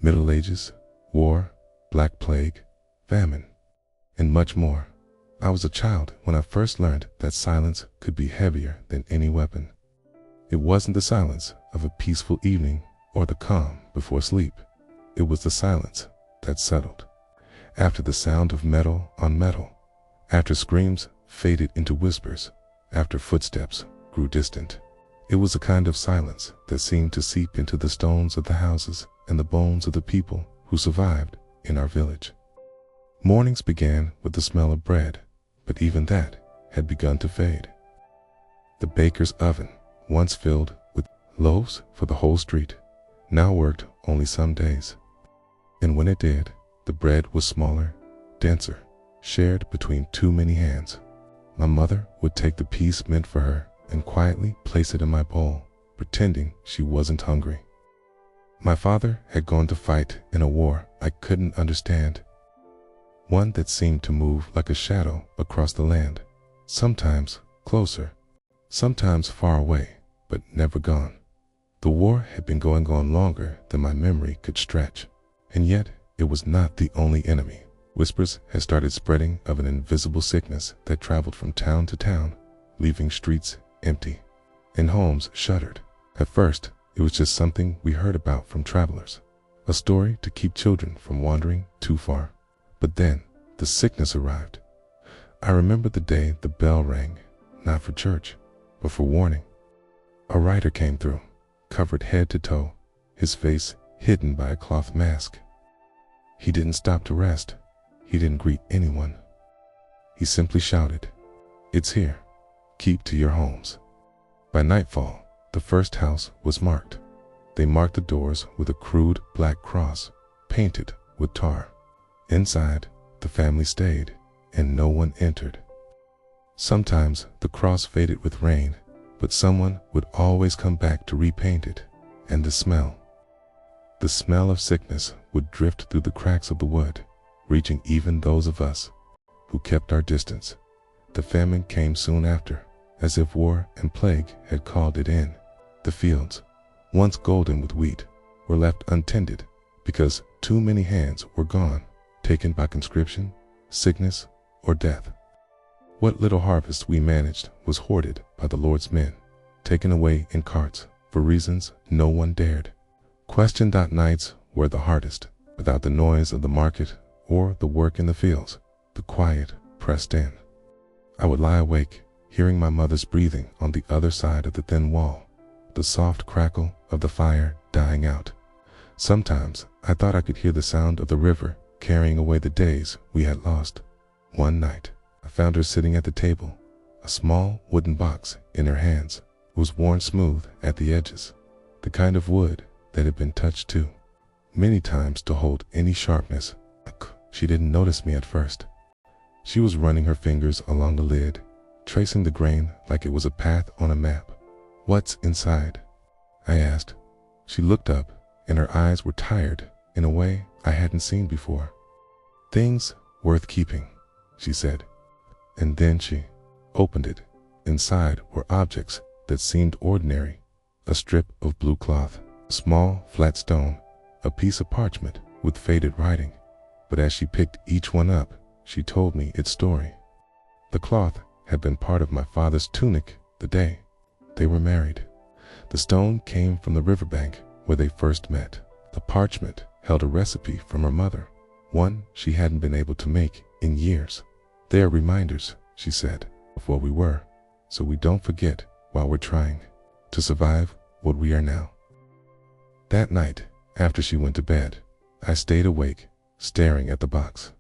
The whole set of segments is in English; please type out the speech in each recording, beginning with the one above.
Middle Ages, war, Black Plague, famine, and much more. I was a child when I first learned that silence could be heavier than any weapon. It wasn't the silence of a peaceful evening or the calm before sleep. It was the silence that settled. After the sound of metal on metal, after screams faded into whispers, after footsteps grew distant. It was a kind of silence that seemed to seep into the stones of the houses and the bones of the people who survived in our village. Mornings began with the smell of bread, but even that had begun to fade. The baker's oven, once filled with loaves for the whole street, now worked only some days. And when it did, the bread was smaller, denser, shared between too many hands. My mother would take the piece meant for her and quietly place it in my bowl, pretending she wasn't hungry. My father had gone to fight in a war I couldn't understand, one that seemed to move like a shadow across the land, sometimes closer, sometimes far away, but never gone. The war had been going on longer than my memory could stretch, and yet it was not the only enemy. Whispers had started spreading of an invisible sickness that traveled from town to town, leaving streets empty and homes shuttered. At first, it was just something we heard about from travelers, a story to keep children from wandering too far. But then, the sickness arrived. I remember the day the bell rang, not for church, but for warning. A rider came through, covered head to toe, his face hidden by a cloth mask. He didn't stop to rest. He didn't greet anyone. He simply shouted, "It's here. Keep to your homes." By nightfall, the first house was marked. They marked the doors with a crude black cross, painted with tar. Inside, the family stayed, and no one entered. Sometimes the cross faded with rain, but someone would always come back to repaint it, and the smell of sickness would drift through the cracks of the wood, reaching even those of us who kept our distance. The famine came soon after, as if war and plague had called it in. The fields, once golden with wheat, were left untended because too many hands were gone, taken by conscription, sickness, or death. What little harvest we managed was hoarded by the Lord's men, taken away in carts for reasons no one dared. Question nights were the hardest. Without the noise of the market or the work in the fields, the quiet pressed in. I would lie awake, hearing my mother's breathing on the other side of the thin wall, the soft crackle of the fire dying out. Sometimes I thought I could hear the sound of the river carrying away the days we had lost. One night, I found her sitting at the table, a small wooden box in her hands. It was worn smooth at the edges, the kind of wood that had been touched too many times to hold any sharpness. She didn't notice me at first. She was running her fingers along the lid, tracing the grain like it was a path on a map. "What's inside?" I asked. She looked up, and her eyes were tired in a way I hadn't seen before. "Things worth keeping," she said. And then she opened it. Inside were objects that seemed ordinary: a strip of blue cloth, a small flat stone, a piece of parchment with faded writing. But as she picked each one up, she told me its story. The cloth had been part of my father's tunic the day they were married. The stone came from the riverbank where they first met. The parchment held a recipe from her mother, one she hadn't been able to make in years. "They are reminders," she said, "of what we were, so we don't forget while we're trying to survive what we are now." That night, after she went to bed, I stayed awake, staring at the box.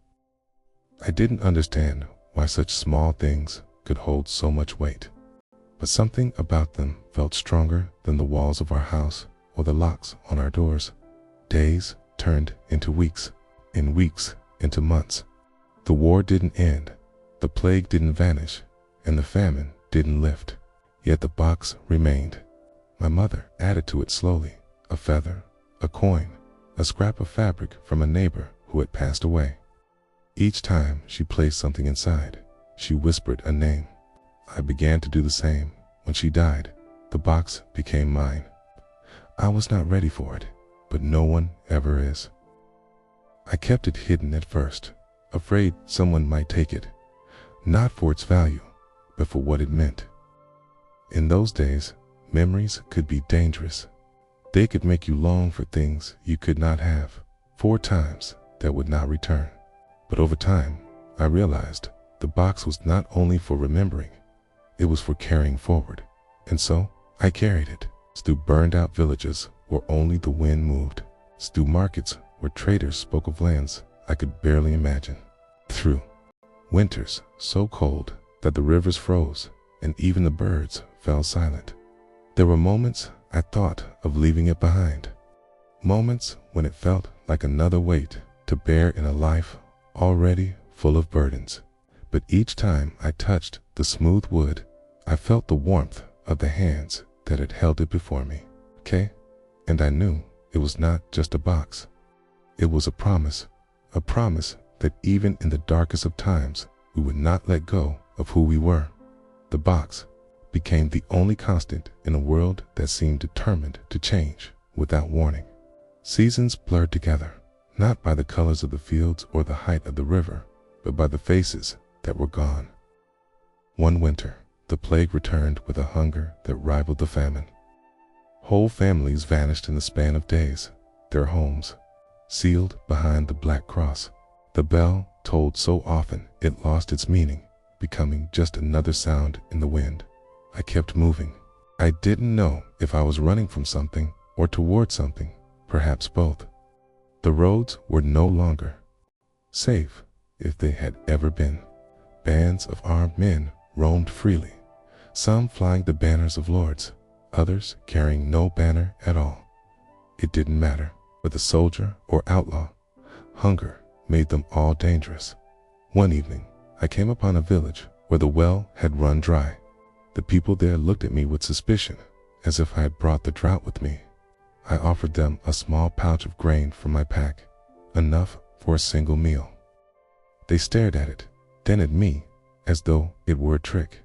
I didn't understand why such small things could hold so much weight, but something about them felt stronger than the walls of our house or the locks on our doors. Days turned into weeks, and weeks into months. The war didn't end, the plague didn't vanish, and the famine didn't lift. Yet the box remained. My mother added to it slowly: a feather, a coin, a scrap of fabric from a neighbor who had passed away. Each time she placed something inside, she whispered a name. I began to do the same. When she died, the box became mine. I was not ready for it. but no one ever is. I kept it hidden at first, afraid someone might take it, not for its value, but for what it meant. In those days, memories could be dangerous. They could make you long for things you could not have, for times that would not return. But over time, I realized the box was not only for remembering, it was for carrying forward. And so, I carried it through burned-out villages where only the wind moved, through markets where traders spoke of lands I could barely imagine, through winters so cold that the rivers froze and even the birds fell silent. There were moments I thought of leaving it behind, moments when it felt like another weight to bear in a life already full of burdens. But each time I touched the smooth wood, I felt the warmth of the hands that had held it before me. And I knew it was not just a box. It was a promise that even in the darkest of times, we would not let go of who we were. The box became the only constant in a world that seemed determined to change without warning. Seasons blurred together, not by the colors of the fields or the height of the river, but by the faces that were gone. One winter, the plague returned with a hunger that rivaled the famine. Whole families vanished in the span of days, their homes sealed behind the black cross. The bell tolled so often it lost its meaning, becoming just another sound in the wind. I kept moving. I didn't know if I was running from something or toward something, perhaps both. The roads were no longer safe if they had ever been. Bands of armed men roamed freely, some flying the banners of lords, others carrying no banner at all. It didn't matter whether soldier or outlaw, hunger made them all dangerous. One evening, I came upon a village where the well had run dry. The people there looked at me with suspicion, as if I had brought the drought with me. I offered them a small pouch of grain from my pack, enough for a single meal. They stared at it, then at me, as though it were a trick.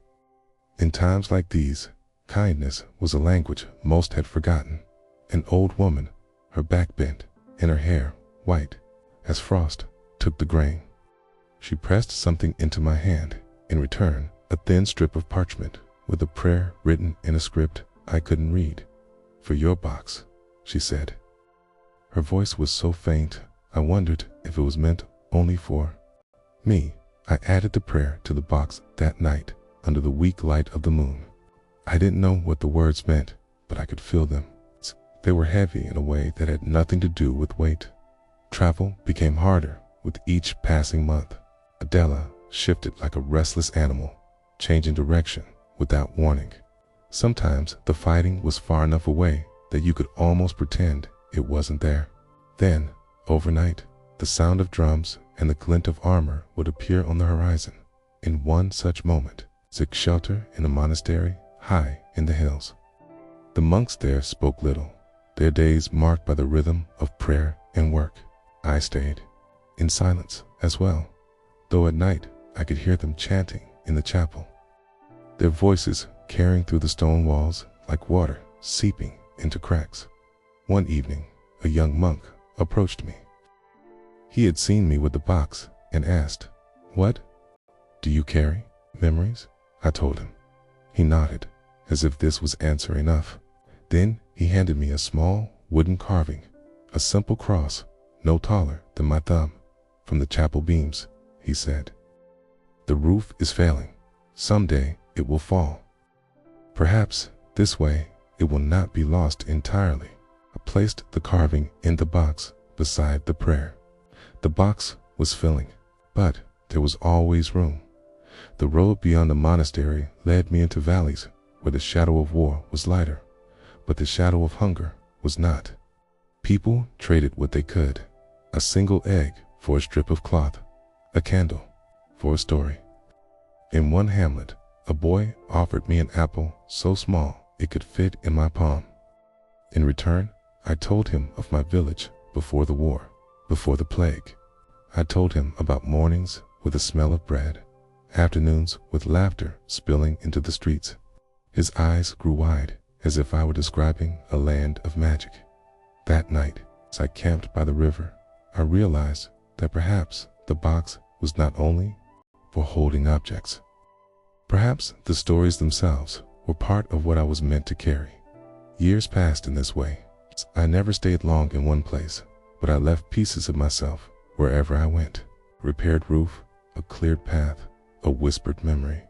In times like these, kindness was a language most had forgotten. An old woman, her back bent and her hair white as frost, took the grain. She pressed something into my hand, in return a thin strip of parchment with a prayer written in a script I couldn't read. "For your box," she said. Her voice was so faint, I wondered if it was meant only for me. I added the prayer to the box that night under the weak light of the moon. I didn't know what the words meant, but I could feel them. They were heavy in a way that had nothing to do with weight. Travel became harder with each passing month. Adela shifted like a restless animal, changing direction without warning. Sometimes the fighting was far enough away that you could almost pretend it wasn't there. Then, overnight, the sound of drums and the glint of armor would appear on the horizon. In one such moment, took shelter in a monastery high in the hills. The monks there spoke little, their days marked by the rhythm of prayer and work. I stayed, in silence as well, though at night I could hear them chanting in the chapel, their voices carrying through the stone walls like water seeping into cracks. One evening, a young monk approached me. He had seen me with the box and asked, "What do you carry? Memories?" I told him. He nodded, as if this was answer enough. Then he handed me a small wooden carving, a simple cross, no taller than my thumb. "From the chapel beams," he said. "The roof is failing. Someday it will fall. Perhaps this way it will not be lost entirely." I placed the carving in the box beside the prayer. The box was filling, but there was always room. The road beyond the monastery led me into valleys where the shadow of war was lighter, but the shadow of hunger was not. People traded what they could: a single egg for a strip of cloth, a candle for a story. In one hamlet, a boy offered me an apple so small it could fit in my palm. In return, I told him of my village before the war, before the plague. I told him about mornings with the smell of bread, afternoons with laughter spilling into the streets. His eyes grew wide, as if I were describing a land of magic. That night, As I camped by the river, I realized that perhaps the box was not only for holding objects. Perhaps the stories themselves were part of what I was meant to carry. Years passed in this way. I never stayed long in one place, but I left pieces of myself wherever I went. A repaired roof, a cleared path, a whispered memory.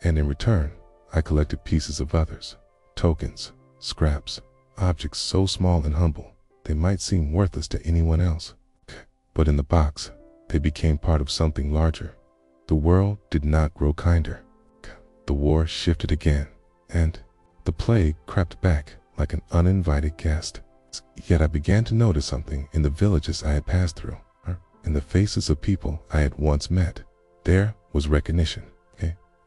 And in return, I collected pieces of others, tokens, scraps, objects so small and humble they might seem worthless to anyone else. But in the box, they became part of something larger. The world did not grow kinder. The war shifted again, and the plague crept back like an uninvited guest. Yet I began to notice something in the villages I had passed through, in the faces of people I had once met. There was recognition.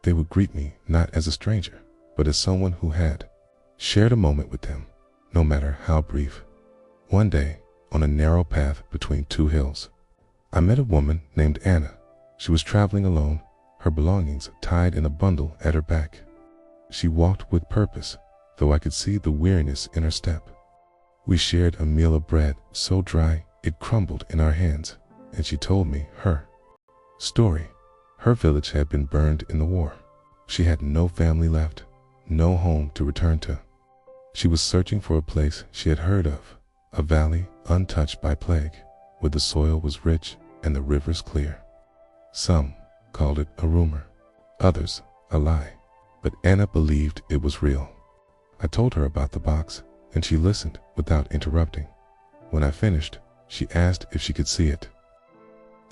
They would greet me not as a stranger, but as someone who had shared a moment with them, no matter how brief. One day, on a narrow path between two hills, I met a woman named Anna. She was traveling alone, her belongings tied in a bundle at her back. She walked with purpose, though I could see the weariness in her step. We shared a meal of bread so dry it crumbled in our hands, and she told me her story. Her village had been burned in the war. She had no family left, no home to return to. She was searching for a place she had heard of, a valley untouched by plague, where the soil was rich and the rivers clear. Some called it a rumor, others a lie, but Anna believed it was real. I told her about the box, and she listened without interrupting. When I finished, she asked if she could see it.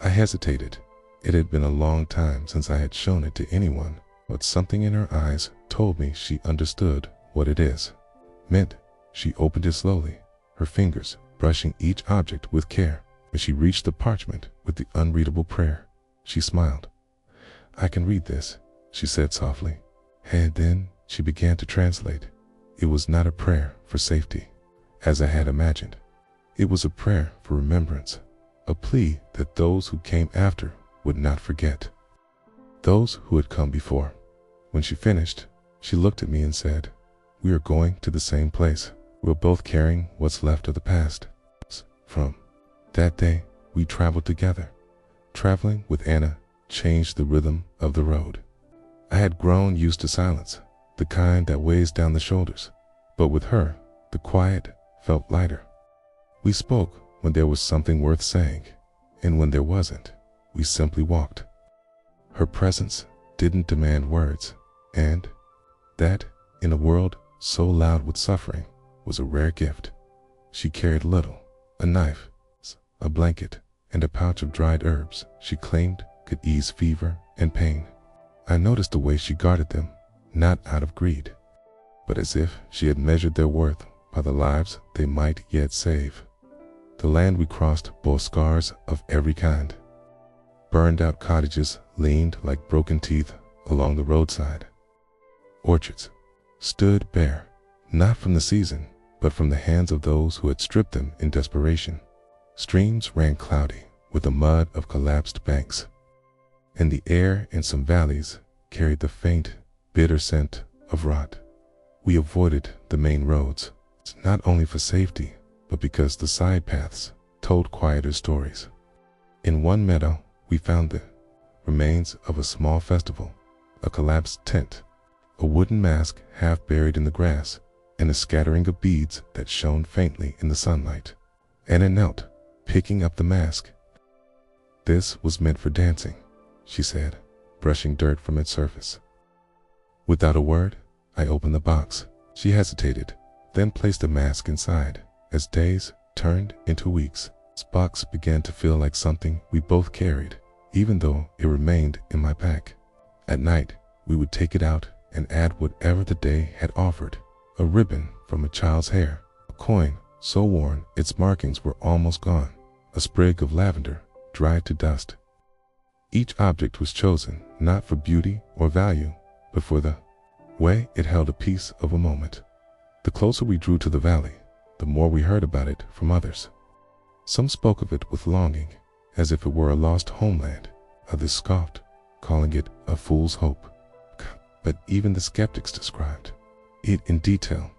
I hesitated. It had been a long time since I had shown it to anyone, but something in her eyes told me she understood what it is. She opened it slowly, her fingers brushing each object with care. When she reached the parchment with the unreadable prayer, she smiled. "I can read this," she said softly. And then she began to translate. It was not a prayer for safety, as I had imagined. It was a prayer for remembrance, a plea that those who came after would not forget, those who had come before. When she finished, she looked at me and said, "We are going to the same place. We're both carrying what's left of the past." From that day, we traveled together. Traveling with Anna changed the rhythm of the road. I had grown used to silence, the kind that weighs down the shoulders, but with her, the quiet felt lighter. We spoke when there was something worth saying, and when there wasn't, we simply walked. Her presence didn't demand words, and that, in a world so loud with suffering, was a rare gift. She carried little, a knife, a blanket, and a pouch of dried herbs she claimed could ease fever and pain. I noticed the way she guarded them, not out of greed, but as if she had measured their worth by the lives they might yet save. The land we crossed bore scars of every kind. Burned out cottages leaned like broken teeth along the roadside. Orchards stood bare, not from the season, but from the hands of those who had stripped them in desperation. Streams ran cloudy with the mud of collapsed banks, and the air in some valleys carried the faint, bitter scent of rot. We avoided the main roads, not only for safety, but because the side paths told quieter stories. In one meadow, we found the remains of a small festival, a collapsed tent, a wooden mask half buried in the grass, and a scattering of beads that shone faintly in the sunlight. Anna knelt, picking up the mask. "This was meant for dancing," she said, brushing dirt from its surface. Without a word, I opened the box. She hesitated, then placed the mask inside. As days turned into weeks, this box began to feel like something we both carried, even though it remained in my pack. At night, we would take it out and add whatever the day had offered: a ribbon from a child's hair, a coin so worn its markings were almost gone, a sprig of lavender dried to dust. Each object was chosen not for beauty or value, but for the way it held a piece of a moment. The closer we drew to the valley, the more we heard about it from others. Some spoke of it with longing, as if it were a lost homeland. Others scoffed, calling it a fool's hope. But even the skeptics described it in detail: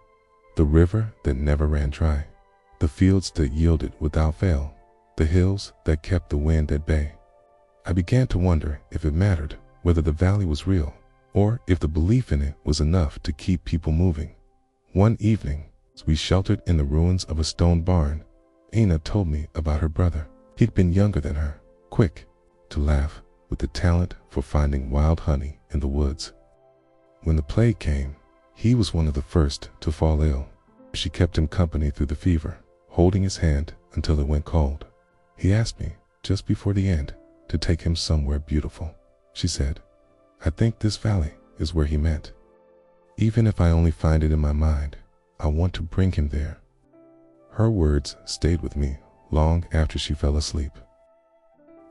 the river that never ran dry, the fields that yielded without fail, the hills that kept the wind at bay. I began to wonder if it mattered whether the valley was real, or if the belief in it was enough to keep people moving. One evening, as we sheltered in the ruins of a stone barn, Ana told me about her brother. He'd been younger than her, quick to laugh, with the talent for finding wild honey in the woods. When the plague came, he was one of the first to fall ill. She kept him company through the fever, holding his hand until it went cold. He asked me, just before the end, to take him somewhere beautiful. She said, "I think this valley is where he meant. Even if I only find it in my mind, I want to bring him there." Her words stayed with me long after she fell asleep.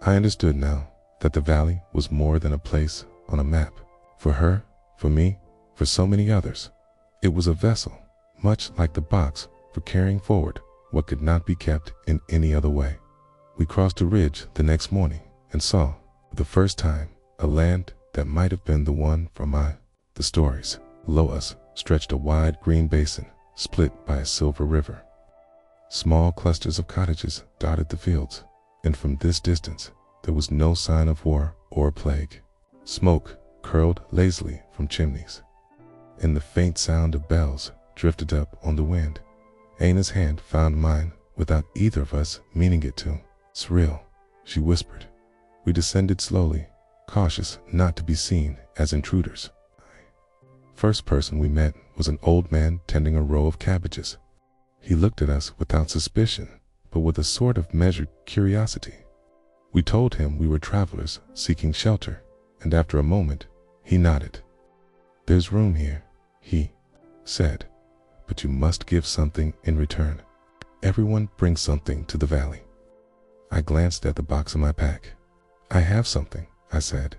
I understood now that the valley was more than a place on a map. For her, for me, for so many others, it was a vessel, much like the box, for carrying forward what could not be kept in any other way. We crossed a ridge the next morning and saw, for the first time, a land that might have been the one from the stories. Below us stretched a wide green basin, split by a silver river. Small clusters of cottages dotted the fields, and from this distance there was no sign of war or plague. Smoke curled lazily from chimneys, and the faint sound of bells drifted up on the wind. Ana's hand found mine without either of us meaning it to. "It's real," she whispered. We descended slowly, cautious not to be seen as intruders. First person we met was an old man tending a row of cabbages. He looked at us without suspicion, but with a sort of measured curiosity. We told him we were travelers seeking shelter, and after a moment, he nodded. "There's room here," he said, "but you must give something in return. Everyone brings something to the valley." I glanced at the box in my pack. "I have something," I said.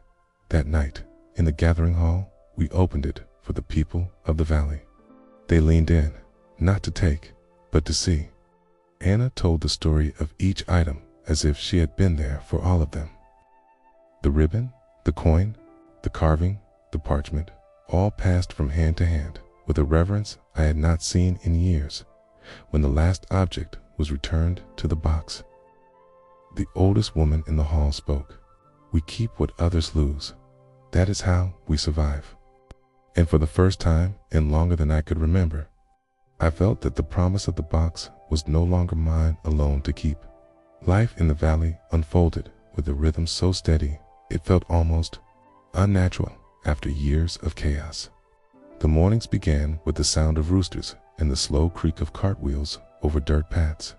That night, in the gathering hall, we opened it for the people of the valley. They leaned in, not to take, but to see. Ana told the story of each item as if she had been there for all of them. The ribbon, the coin, the carving, the parchment, all passed from hand to hand with a reverence I had not seen in years. When the last object was returned to the box, the oldest woman in the hall spoke. "We keep what others lose. That is how we survive." And for the first time in longer than I could remember, I felt that the promise of the box was no longer mine alone to keep. Life in the valley unfolded with a rhythm so steady it felt almost unnatural after years of chaos. The mornings began with the sound of roosters and the slow creak of cartwheels over dirt paths.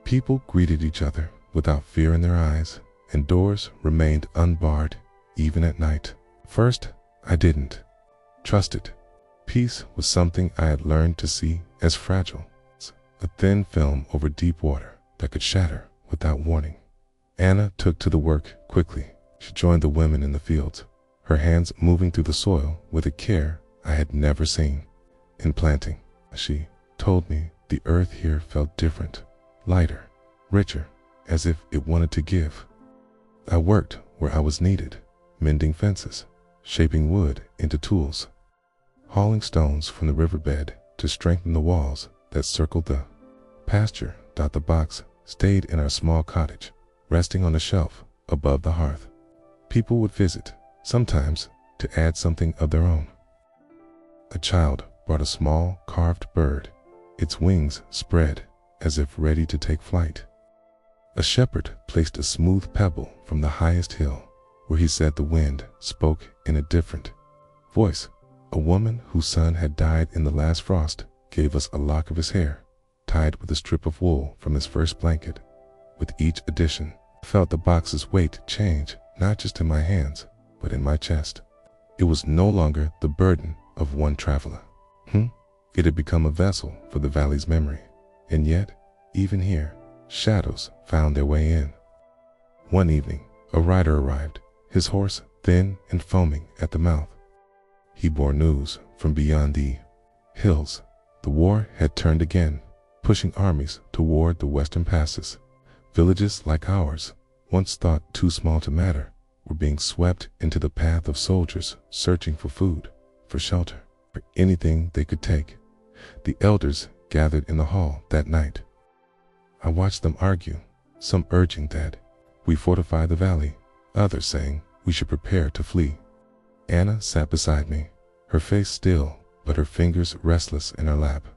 People greeted each other without fear in their eyes, and doors remained unbarred even at night. First, I didn't trust it. Peace was something I had learned to see as fragile, a thin film over deep water that could shatter without warning. Ana took to the work quickly. She joined the women in the fields, her hands moving through the soil with a care I had never seen. In planting, she told me the earth here felt different, lighter, richer, as if it wanted to give. I worked where I was needed, mending fences, shaping wood into tools, hauling stones from the riverbed to strengthen the walls that circled the pasture. The box stayed in our small cottage, resting on a shelf above the hearth. People would visit, sometimes to add something of their own. A child brought a small carved bird, its wings spread as if ready to take flight. A shepherd placed a smooth pebble from the highest hill, where he said the wind spoke in a different voice. A woman whose son had died in the last frost gave us a lock of his hair, tied with a strip of wool from his first blanket. With each addition, I felt the box's weight change, not just in my hands, but in my chest. It was no longer the burden of one traveler. It had become a vessel for the valley's memory. And yet, even here, shadows found their way in. One evening, a rider arrived, his horse thin and foaming at the mouth. He bore news from beyond the hills. The war had turned again, pushing armies toward the western passes. Villages like ours, once thought too small to matter, were being swept into the path of soldiers searching for food, for shelter, for anything they could take. The elders gathered in the hall that night, I watched them argue, some urging that we fortify the valley, others saying we should prepare to flee. Anna sat beside me, her face still, but her fingers restless in her lap.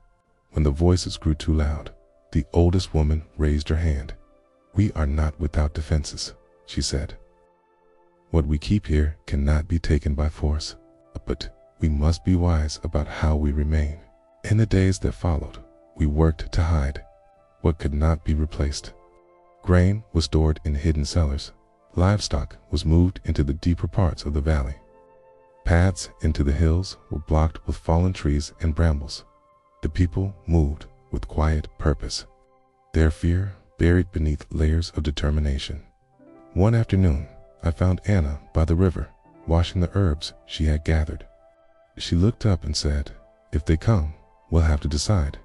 When the voices grew too loud, the oldest woman raised her hand. "We are not without defenses," she said. "What we keep here cannot be taken by force, but we must be wise about how we remain." In the days that followed, we worked to hide what could not be replaced. Grain was stored in hidden cellars. Livestock was moved into the deeper parts of the valley. Paths into the hills were blocked with fallen trees and brambles. The people moved with quiet purpose, their fear buried beneath layers of determination. One afternoon, I found Anna by the river, washing the herbs she had gathered. She looked up and said, "If they come, we'll have to decide.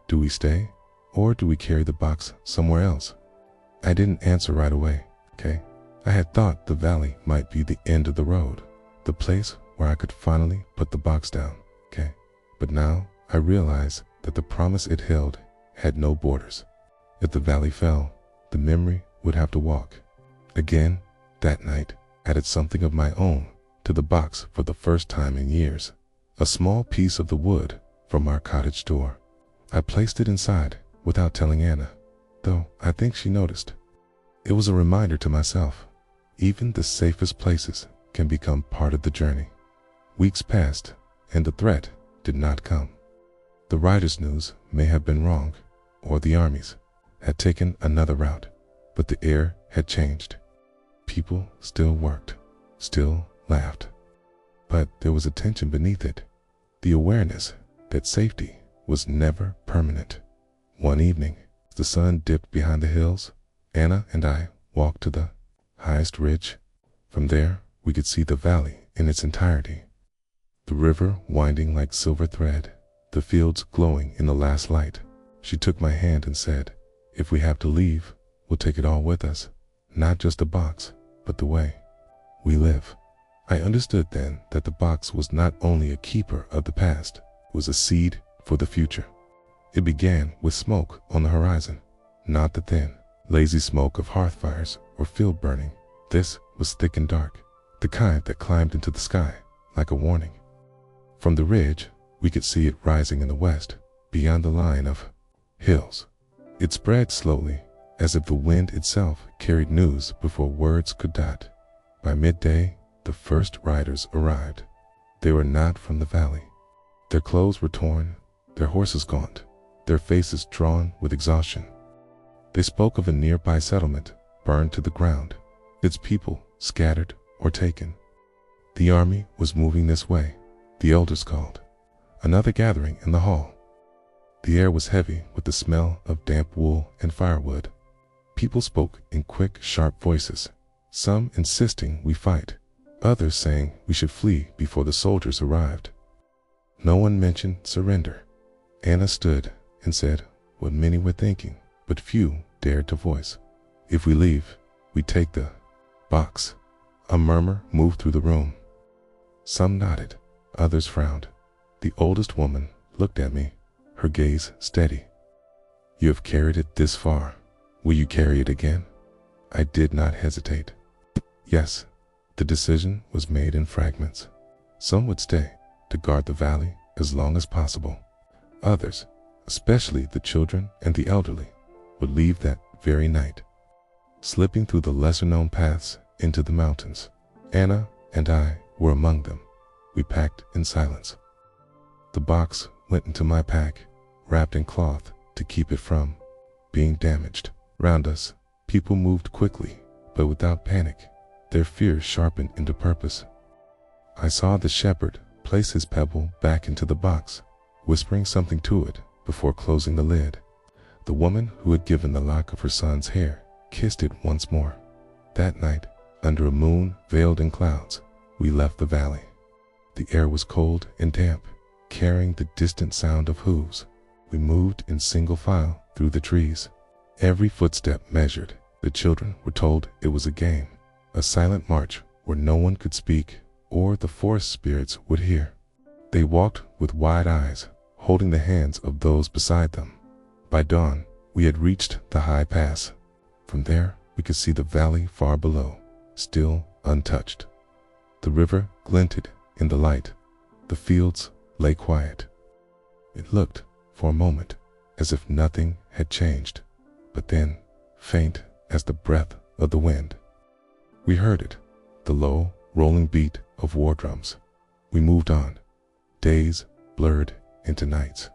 Do we stay, or do we carry the box somewhere else?" I didn't answer right away, okay? I had thought the valley might be the end of the road, the place where I could finally put the box down, okay? But now I realized that the promise it held had no borders. If the valley fell, the memory would have to walk. Again, that night, added something of my own to the box for the first time in years. A small piece of the wood from our cottage door. I placed it inside without telling Anna, though I think she noticed. It was a reminder to myself, even the safest places can become part of the journey. Weeks passed, and the threat did not come. The writer's news may have been wrong, or the armies had taken another route, but the air had changed. People still worked, still laughed, but there was a tension beneath it, the awareness that safety was never permanent. One evening, as the sun dipped behind the hills, Anna and I walked to the highest ridge. From there, we could see the valley in its entirety. The river winding like silver thread, the fields glowing in the last light. She took my hand and said, "If we have to leave, we'll take it all with us. Not just the box, but the way we live." I understood then that the box was not only a keeper of the past, it was a seed for the future. It began with smoke on the horizon, not the thin, lazy smoke of hearth fires or field burning. This was thick and dark, the kind that climbed into the sky like a warning. From the ridge, we could see it rising in the west, beyond the line of hills. It spread slowly, as if the wind itself carried news before words could dot. By midday, the first riders arrived. They were not from the valley. Their clothes were torn, their horses gaunt, their faces drawn with exhaustion. They spoke of a nearby settlement burned to the ground, its people scattered or taken. The army was moving this way, the elders called. Another gathering in the hall. The air was heavy with the smell of damp wool and firewood. People spoke in quick, sharp voices, some insisting we fight, others saying we should flee before the soldiers arrived. No one mentioned surrender. Anna stood and said what many were thinking, but few dared to voice. "If we leave, we take the box." A murmur moved through the room. Some nodded, others frowned. The oldest woman looked at me, her gaze steady. "You have carried it this far. Will you carry it again?" I did not hesitate. Yes, the decision was made in fragments. Some would stay to guard the valley as long as possible. Others, especially the children and the elderly, would leave that very night, slipping through the lesser-known paths into the mountains. Anna and I were among them. We packed in silence. The box went into my pack, wrapped in cloth to keep it from being damaged. Round us, people moved quickly, but without panic, their fear sharpened into purpose. I saw the shepherd place his pebble back into the box, whispering something to it before closing the lid. The woman who had given the lock of her son's hair kissed it once more. That night, under a moon veiled in clouds, we left the valley. The air was cold and damp, carrying the distant sound of hooves. We moved in single file through the trees. Every footstep measured. The children were told it was a game, a silent march where no one could speak or the forest spirits would hear. They walked with wide eyes, holding the hands of those beside them. By dawn, We had reached the high pass. From there, we could see the valley far below, still untouched. The river glinted in the light. The fields lay quiet. It looked, for a moment, as if nothing had changed, but then, faint as the breath of the wind, we heard it, the low, rolling beat of war drums. We moved on. Days blurred into nights.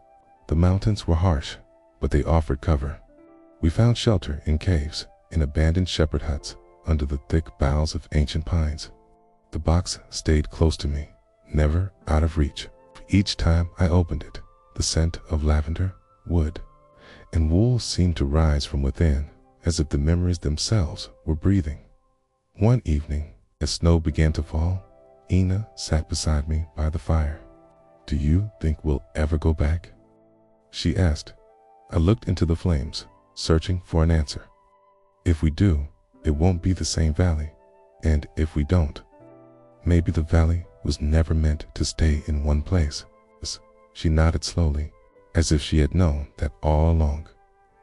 The mountains were harsh, but they offered cover. We found shelter in caves, in abandoned shepherd huts, under the thick boughs of ancient pines. The box stayed close to me, never out of reach. Each time I opened it, the scent of lavender, wood, and wool seemed to rise from within, as if the memories themselves were breathing. One evening, as snow began to fall, Ina sat beside me by the fire. "Do you think we'll ever go back?" she asked. I looked into the flames, searching for an answer. "If we do, it won't be the same valley. And if we don't, maybe the valley was never meant to stay in one place." She nodded slowly, as if she had known that all along.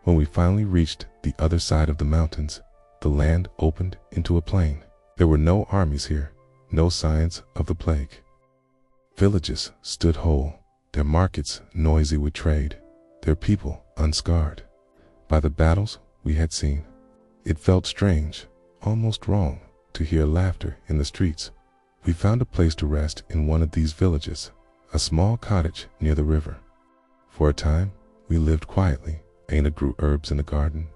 When we finally reached the other side of the mountains, the land opened into a plain. There were no armies here, no signs of the plague. Villages stood whole, their markets noisy with trade, their people unscarred by the battles we had seen. It felt strange, almost wrong, to hear laughter in the streets. We found a place to rest in one of these villages, a small cottage near the river. For a time, we lived quietly. Ana grew herbs in the garden.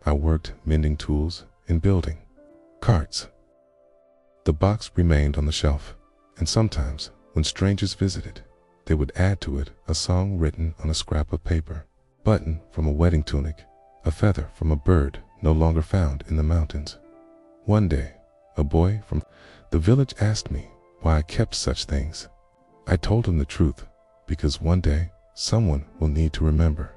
I worked mending tools and building carts. The box remained on the shelf, and sometimes, when strangers visited, they would add to it a song written on a scrap of paper, button from a wedding tunic, a feather from a bird no longer found in the mountains. One day, a boy from the village asked me why I kept such things. I told him the truth, because one day someone will need to remember,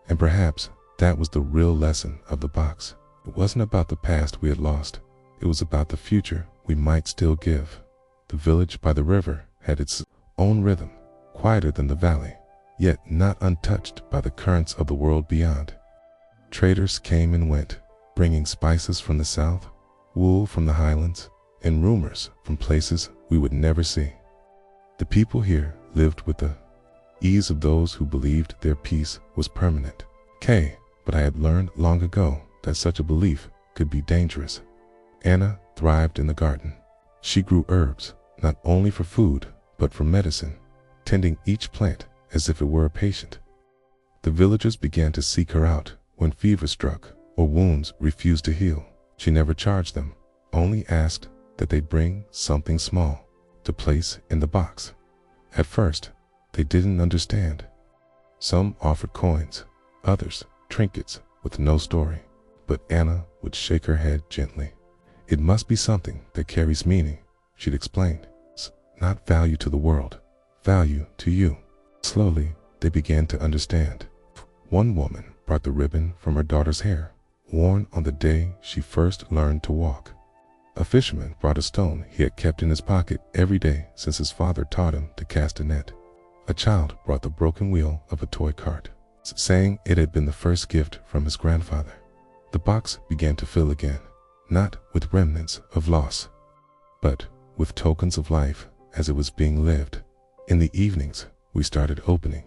and perhaps that was the real lesson of the box. It wasn't about the past we had lost, it was about the future we might still give. The village by the river had its own rhythm, quieter than the valley, yet not untouched by the currents of the world beyond. Traders came and went, bringing spices from the south, wool from the highlands, and rumors from places we would never see. The people here lived with the ease of those who believed their peace was permanent. But I had learned long ago that such a belief could be dangerous. Ana thrived in the garden. She grew herbs, not only for food, but for medicine, tending each plant as if it were a patient. The villagers began to seek her out when fever struck or wounds refused to heal. She never charged them, only asked that they bring something small to place in the box. At first, they didn't understand. Some offered coins, others trinkets with no story. But Ana would shake her head gently. "It must be something that carries meaning," she'd explain. "Not value to the world, value to you." Slowly, they began to understand. One woman brought the ribbon from her daughter's hair, worn on the day she first learned to walk. A fisherman brought a stone he had kept in his pocket every day since his father taught him to cast a net. A child brought the broken wheel of a toy cart, saying it had been the first gift from his grandfather. The box began to fill again, not with remnants of loss, but with tokens of life as it was being lived. In the evenings, we started opening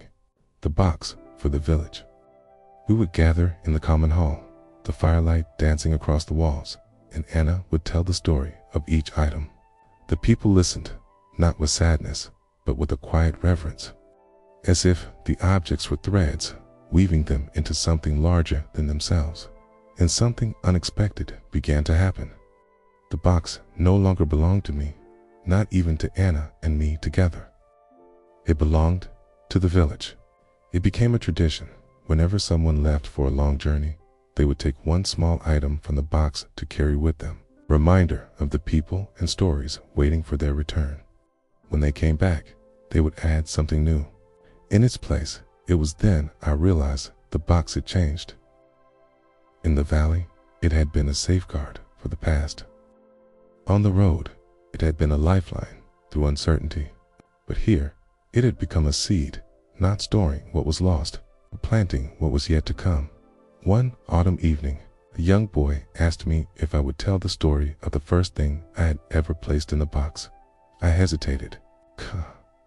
the box for the village. We would gather in the common hall, the firelight dancing across the walls, and Ana would tell the story of each item. The people listened, not with sadness, but with a quiet reverence, as if the objects were threads, weaving them into something larger than themselves. And something unexpected began to happen. The box no longer belonged to me, not even to Ana and me together. It belonged to the village. It became a tradition. Whenever someone left for a long journey, they would take one small item from the box to carry with them, a reminder of the people and stories waiting for their return. When they came back, they would add something new in its place. It was then I realized the box had changed. In the valley, it had been a safeguard for the past. On the road, it had been a lifeline through uncertainty. But here, it had become a seed, not storing what was lost, but planting what was yet to come. One autumn evening, a young boy asked me if I would tell the story of the first thing I had ever placed in the box. I hesitated.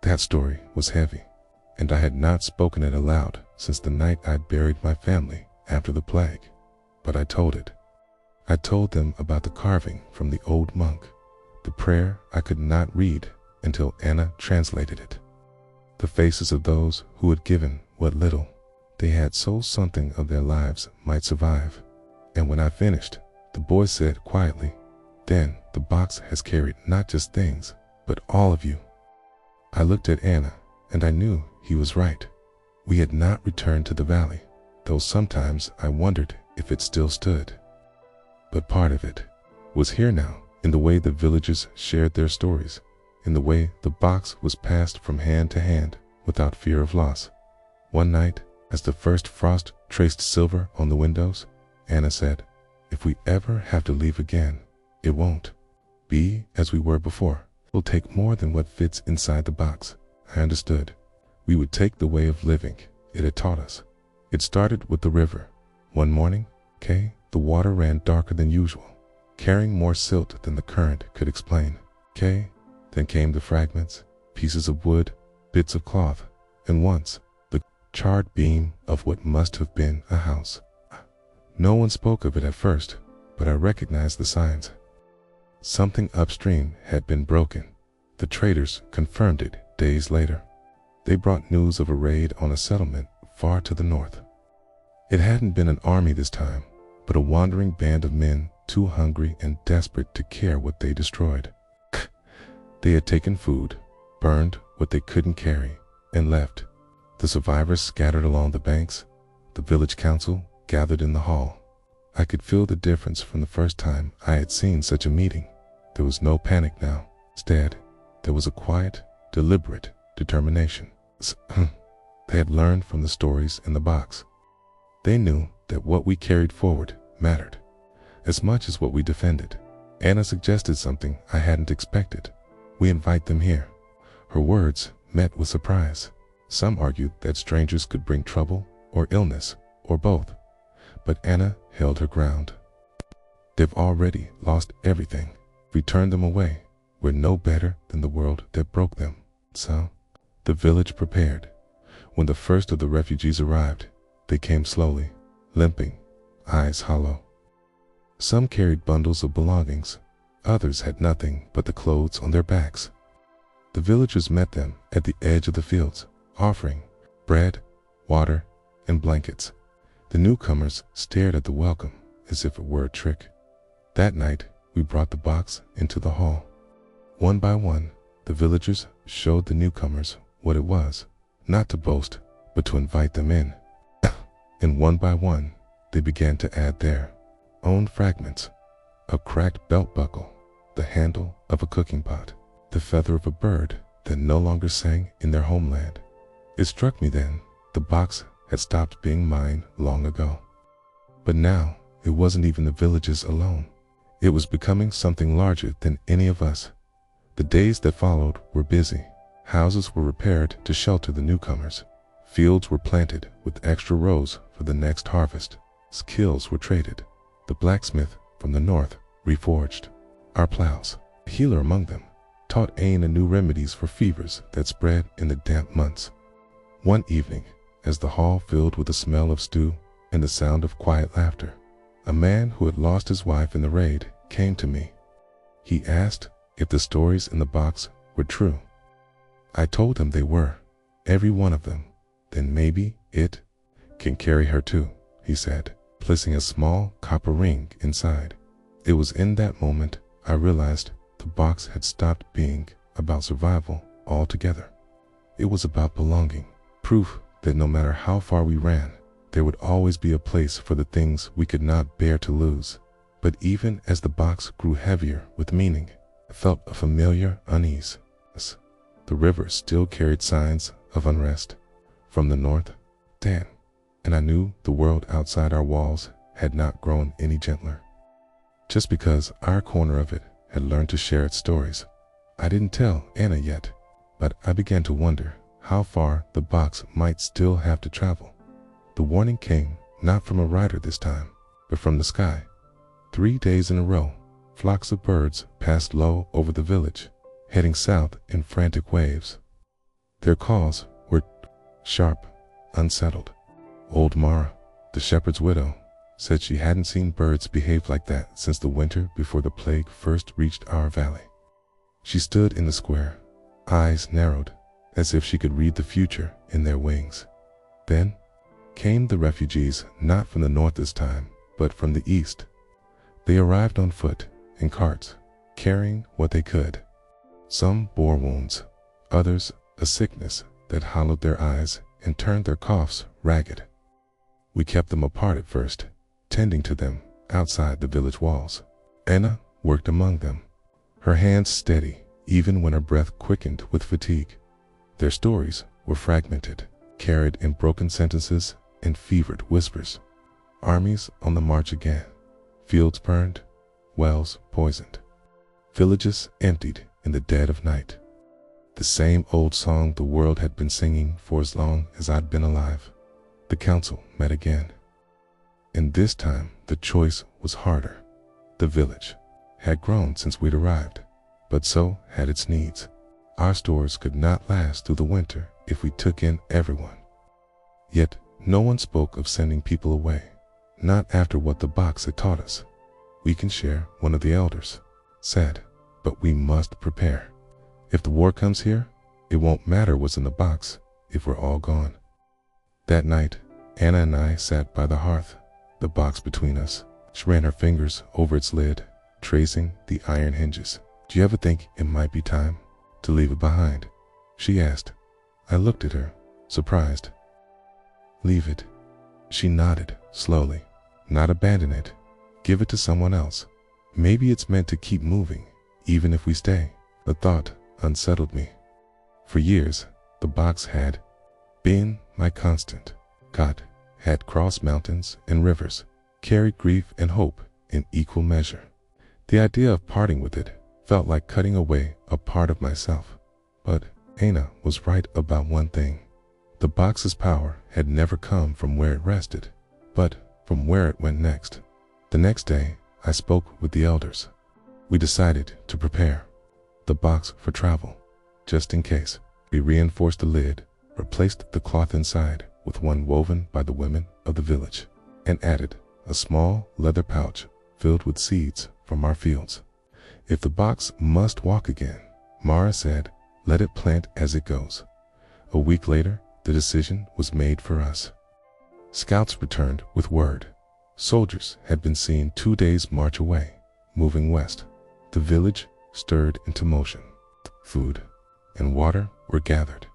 That story was heavy, and I had not spoken it aloud since the night I buried my family after the plague. But I told it. I told them about the carving from the old monk, the prayer I could not read until Anna translated it, the faces of those who had given what little they had so something of their lives might survive. And when I finished, the boy said quietly, "Then the box has carried not just things, but all of you." I looked at Anna, and I knew he was right. We had not returned to the valley, though sometimes I wondered if it still stood. But part of it was here now, in the way the villagers shared their stories, in the way the box was passed from hand to hand without fear of loss. One night, as the first frost traced silver on the windows, Anna said, "If we ever have to leave again, it won't be as we were before. We'll take more than what fits inside the box." I understood. We would take the way of living it had taught us. It started with the river. One morning, the water ran darker than usual, carrying more silt than the current could explain. Then came the fragments, pieces of wood, bits of cloth, and once, the charred beam of what must have been a house. No one spoke of it at first, but I recognized the signs. Something upstream had been broken. The traders confirmed it days later. They brought news of a raid on a settlement far to the north. It hadn't been an army this time, but a wandering band of men too hungry and desperate to care what they destroyed. They had taken food, burned what they couldn't carry, and left. The survivors scattered along the banks. The village council gathered in the hall. I could feel the difference from the first time I had seen such a meeting. There was no panic now. Instead, there was a quiet, deliberate determination. They had learned from the stories in the box. They knew that what we carried forward mattered as much as what we defended. Anna suggested something I hadn't expected. "We invite them here." Her words met with surprise. Some argued that strangers could bring trouble or illness or both, but Anna held her ground. "They've already lost everything. If we turn them away, we're no better than the world that broke them." So, the village prepared. When the first of the refugees arrived, they came slowly, limping, eyes hollow. Some carried bundles of belongings. Others had nothing but the clothes on their backs. The villagers met them at the edge of the fields, offering bread, water, and blankets. The newcomers stared at the welcome as if it were a trick. That night, we brought the box into the hall. One by one, the villagers showed the newcomers what it was, not to boast, but to invite them in. And one by one, they began to add their own fragments: a cracked belt buckle, the handle of a cooking pot, the feather of a bird that no longer sang in their homeland. It struck me then, the box had stopped being mine long ago. But now, it wasn't even the villages alone. It was becoming something larger than any of us. The days that followed were busy. Houses were repaired to shelter the newcomers. Fields were planted with extra rows for the next harvest. Skills were traded. The blacksmith from the north reforged our plows. A healer among them taught Aina new remedies for fevers that spread in the damp months. One evening, as the hall filled with the smell of stew and the sound of quiet laughter, a man who had lost his wife in the raid came to me. He asked if the stories in the box were true. I told him they were, every one of them. "Then maybe it can carry her too," he said, placing a small copper ring inside. It was in that moment I realized the box had stopped being about survival altogether. It was about belonging, proof that no matter how far we ran, there would always be a place for the things we could not bear to lose. But even as the box grew heavier with meaning, I felt a familiar unease. The river still carried signs of unrest from the north. And I knew the world outside our walls had not grown any gentler. Just because our corner of it had learned to share its stories. I didn't tell Anna yet, but I began to wonder how far the box might still have to travel. The warning came not from a rider this time, but from the sky. 3 days in a row, flocks of birds passed low over the village, heading south in frantic waves. Their calls were sharp, unsettled. Old Mara, the shepherd's widow, said she hadn't seen birds behave like that since the winter before the plague first reached our valley. She stood in the square, eyes narrowed, as if she could read the future in their wings. Then came the refugees, not from the north this time, but from the east. They arrived on foot, in carts, carrying what they could. Some bore wounds, others a sickness that hollowed their eyes and turned their coughs ragged. We kept them apart at first, tending to them outside the village walls. Anna worked among them, her hands steady even when her breath quickened with fatigue. Their stories were fragmented, carried in broken sentences and fevered whispers. Armies on the march again, fields burned, wells poisoned, villages emptied in the dead of night. The same old song the world had been singing for as long as I'd been alive. The council met again. And this time the choice was harder. The village had grown since we'd arrived, but so had its needs. Our stores could not last through the winter if we took in everyone. Yet no one spoke of sending people away, not after what the box had taught us. We can share, one of the elders said, but we must prepare. If the war comes here, it won't matter what's in the box if we're all gone. That night, Anna and I sat by the hearth, the box between us. She ran her fingers over its lid, tracing the iron hinges. "Do you ever think it might be time to leave it behind?" she asked. I looked at her, surprised. "Leave it?" She nodded slowly. "Not abandon it. Give it to someone else. Maybe it's meant to keep moving, even if we stay." The thought unsettled me. For years, the box had been my constant. God had crossed mountains and rivers, carried grief and hope in equal measure. The idea of parting with it felt like cutting away a part of myself. But Anna was right about one thing. The box's power had never come from where it rested, but from where it went next. The next day, I spoke with the elders. We decided to prepare the box for travel, just in case. We reinforced the lid, replaced the cloth inside with one woven by the women of the village, and added a small leather pouch filled with seeds from our fields. If the box must walk again, Mara said, let it plant as it goes. A week later, the decision was made for us. Scouts returned with word. Soldiers had been seen 2 days' march away, moving west. The village stirred into motion. Food and water were gathered.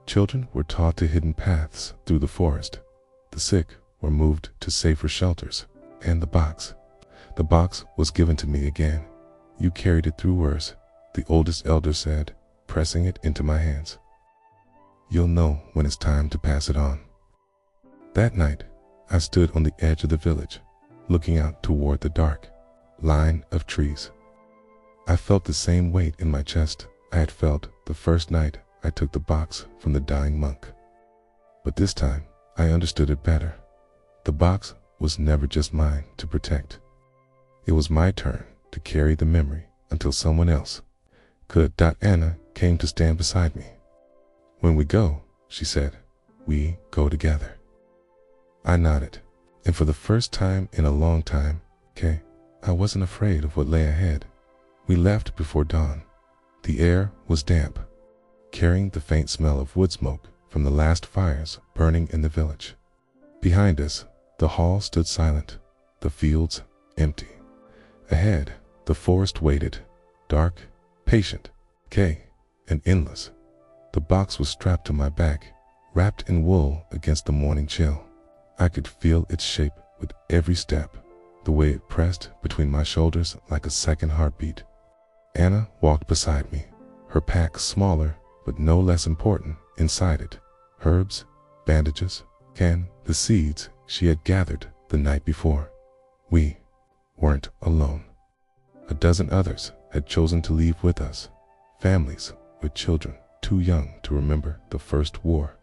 Children were taught to hidden paths through the forest. The sick were moved to safer shelters. And the box was given to me again. "You carried it through worse," the oldest elder said, pressing it into my hands. "You'll know when it's time to pass it on." That night, I stood on the edge of the village, looking out toward the dark line of trees. I felt the same weight in my chest I had felt the first night I took the box from the dying monk. But this time, I understood it better. The box was never just mine to protect. It was my turn to carry the memory until someone else could. Anna came to stand beside me. "When we go," she said, "we go together." I nodded, and for the first time in a long time, I wasn't afraid of what lay ahead. We left before dawn. The air was damp, carrying the faint smell of wood smoke from the last fires burning in the village. Behind us, the hall stood silent, the fields empty. Ahead, the forest waited, dark, patient, and endless. The box was strapped to my back, wrapped in wool against the morning chill. I could feel its shape with every step, the way it pressed between my shoulders like a second heartbeat. Anna walked beside me, her pack smaller but no less important inside it. Herbs, bandages, the seeds she had gathered the night before. We weren't alone. A dozen others had chosen to leave with us, families with children too young to remember the first war.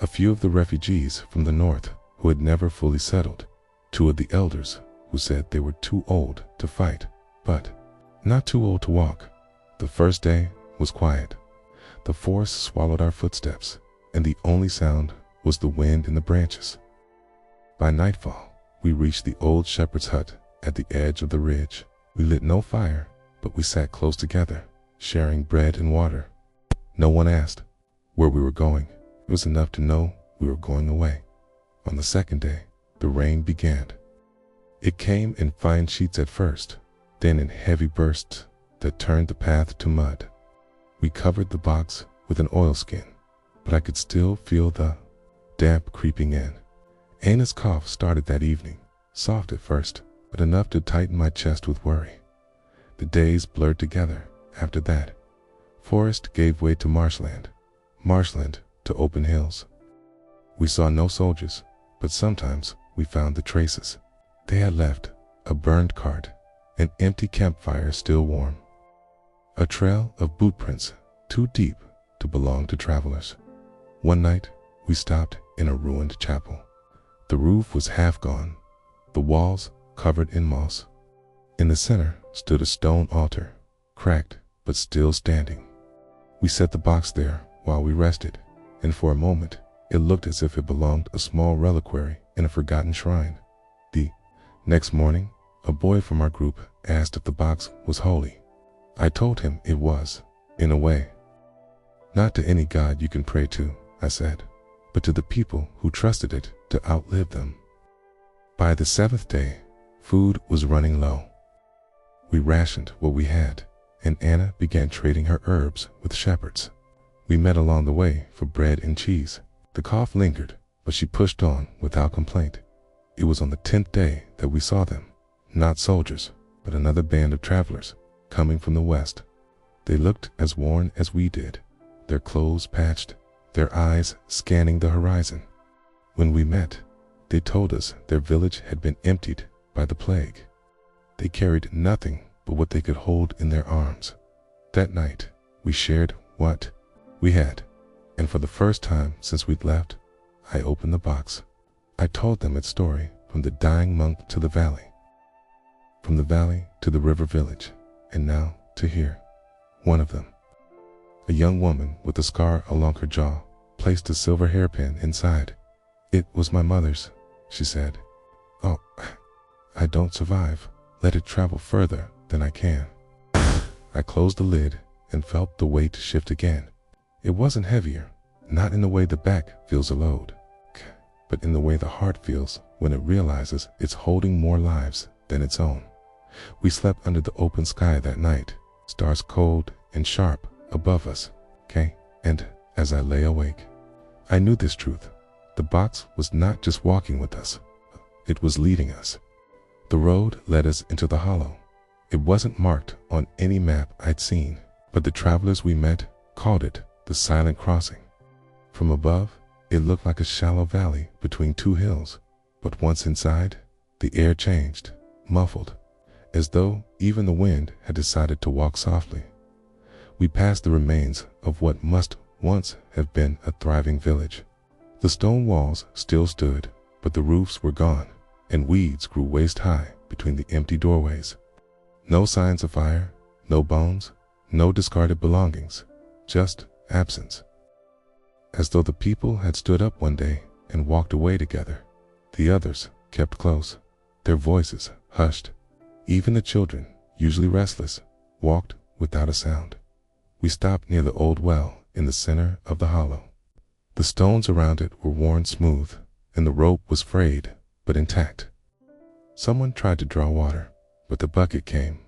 A few of the refugees from the north who had never fully settled, 2 of the elders who said they were too old to fight, but not too old to walk. The first day was quiet. The forest swallowed our footsteps, and the only sound was the wind in the branches. By nightfall, we reached the old shepherd's hut at the edge of the ridge. We lit no fire, but we sat close together, sharing bread and water. No one asked where we were going. It was enough to know we were going away. On the second day, the rain began. It came in fine sheets at first, then in heavy bursts that turned the path to mud. We covered the box with an oilskin, but I could still feel the damp creeping in. Anna's cough started that evening, soft at first, but enough to tighten my chest with worry. The days blurred together after that. Forest gave way to marshland, marshland to open hills. We saw no soldiers, but sometimes we found the traces. They had left a burned cart, an empty campfire still warm, a trail of boot prints too deep to belong to travelers. One night, we stopped in a ruined chapel. The roof was half gone, the walls covered in moss. In the center stood a stone altar, cracked but still standing. We set the box there while we rested, and for a moment it looked as if it belonged a small reliquary in a forgotten shrine. The next morning, a boy from our group asked if the box was holy. I told him it was, in a way. Not to any god you can pray to, I said, but to the people who trusted it to outlive them. By the 7th day, food was running low. We rationed what we had, and Anna began trading her herbs with shepherds. We met along the way for bread and cheese. The cough lingered, but she pushed on without complaint. It was on the 10th day that we saw them, not soldiers, but another band of travelers coming from the west. They looked as worn as we did, their clothes patched, their eyes scanning the horizon. When we met, they told us their village had been emptied by the plague. They carried nothing but what they could hold in their arms. That night, we shared what we had, and for the first time since we'd left, I opened the box. I told them its story from the dying monk to the valley, from the valley to the river village, and now to here. One of them, a young woman with a scar along her jaw, placed a silver hairpin inside. "It was my mother's," she said. "Oh, I don't survive. Let it travel further than I can." I closed the lid and felt the weight shift again. It wasn't heavier, not in the way the back feels a load, but in the way the heart feels when it realizes it's holding more lives than its own. We slept under the open sky that night, stars cold and sharp above us, and as I lay awake, I knew this truth. The box was not just walking with us, it was leading us. The road led us into the hollow. It wasn't marked on any map I'd seen, but the travelers we met called it the Silent Crossing. From above, it looked like a shallow valley between 2 hills, but once inside, the air changed, muffled, as though even the wind had decided to walk softly. We passed the remains of what must once have been a thriving village. The stone walls still stood, but the roofs were gone, and weeds grew waist-high between the empty doorways. No signs of fire, no bones, no discarded belongings, just absence. As though the people had stood up one day and walked away together. The others kept close, their voices hushed. Even the children, usually restless, walked without a sound. We stopped near the old well in the center of the hollow. The stones around it were worn smooth, and the rope was frayed but intact. Someone tried to draw water, but the bucket came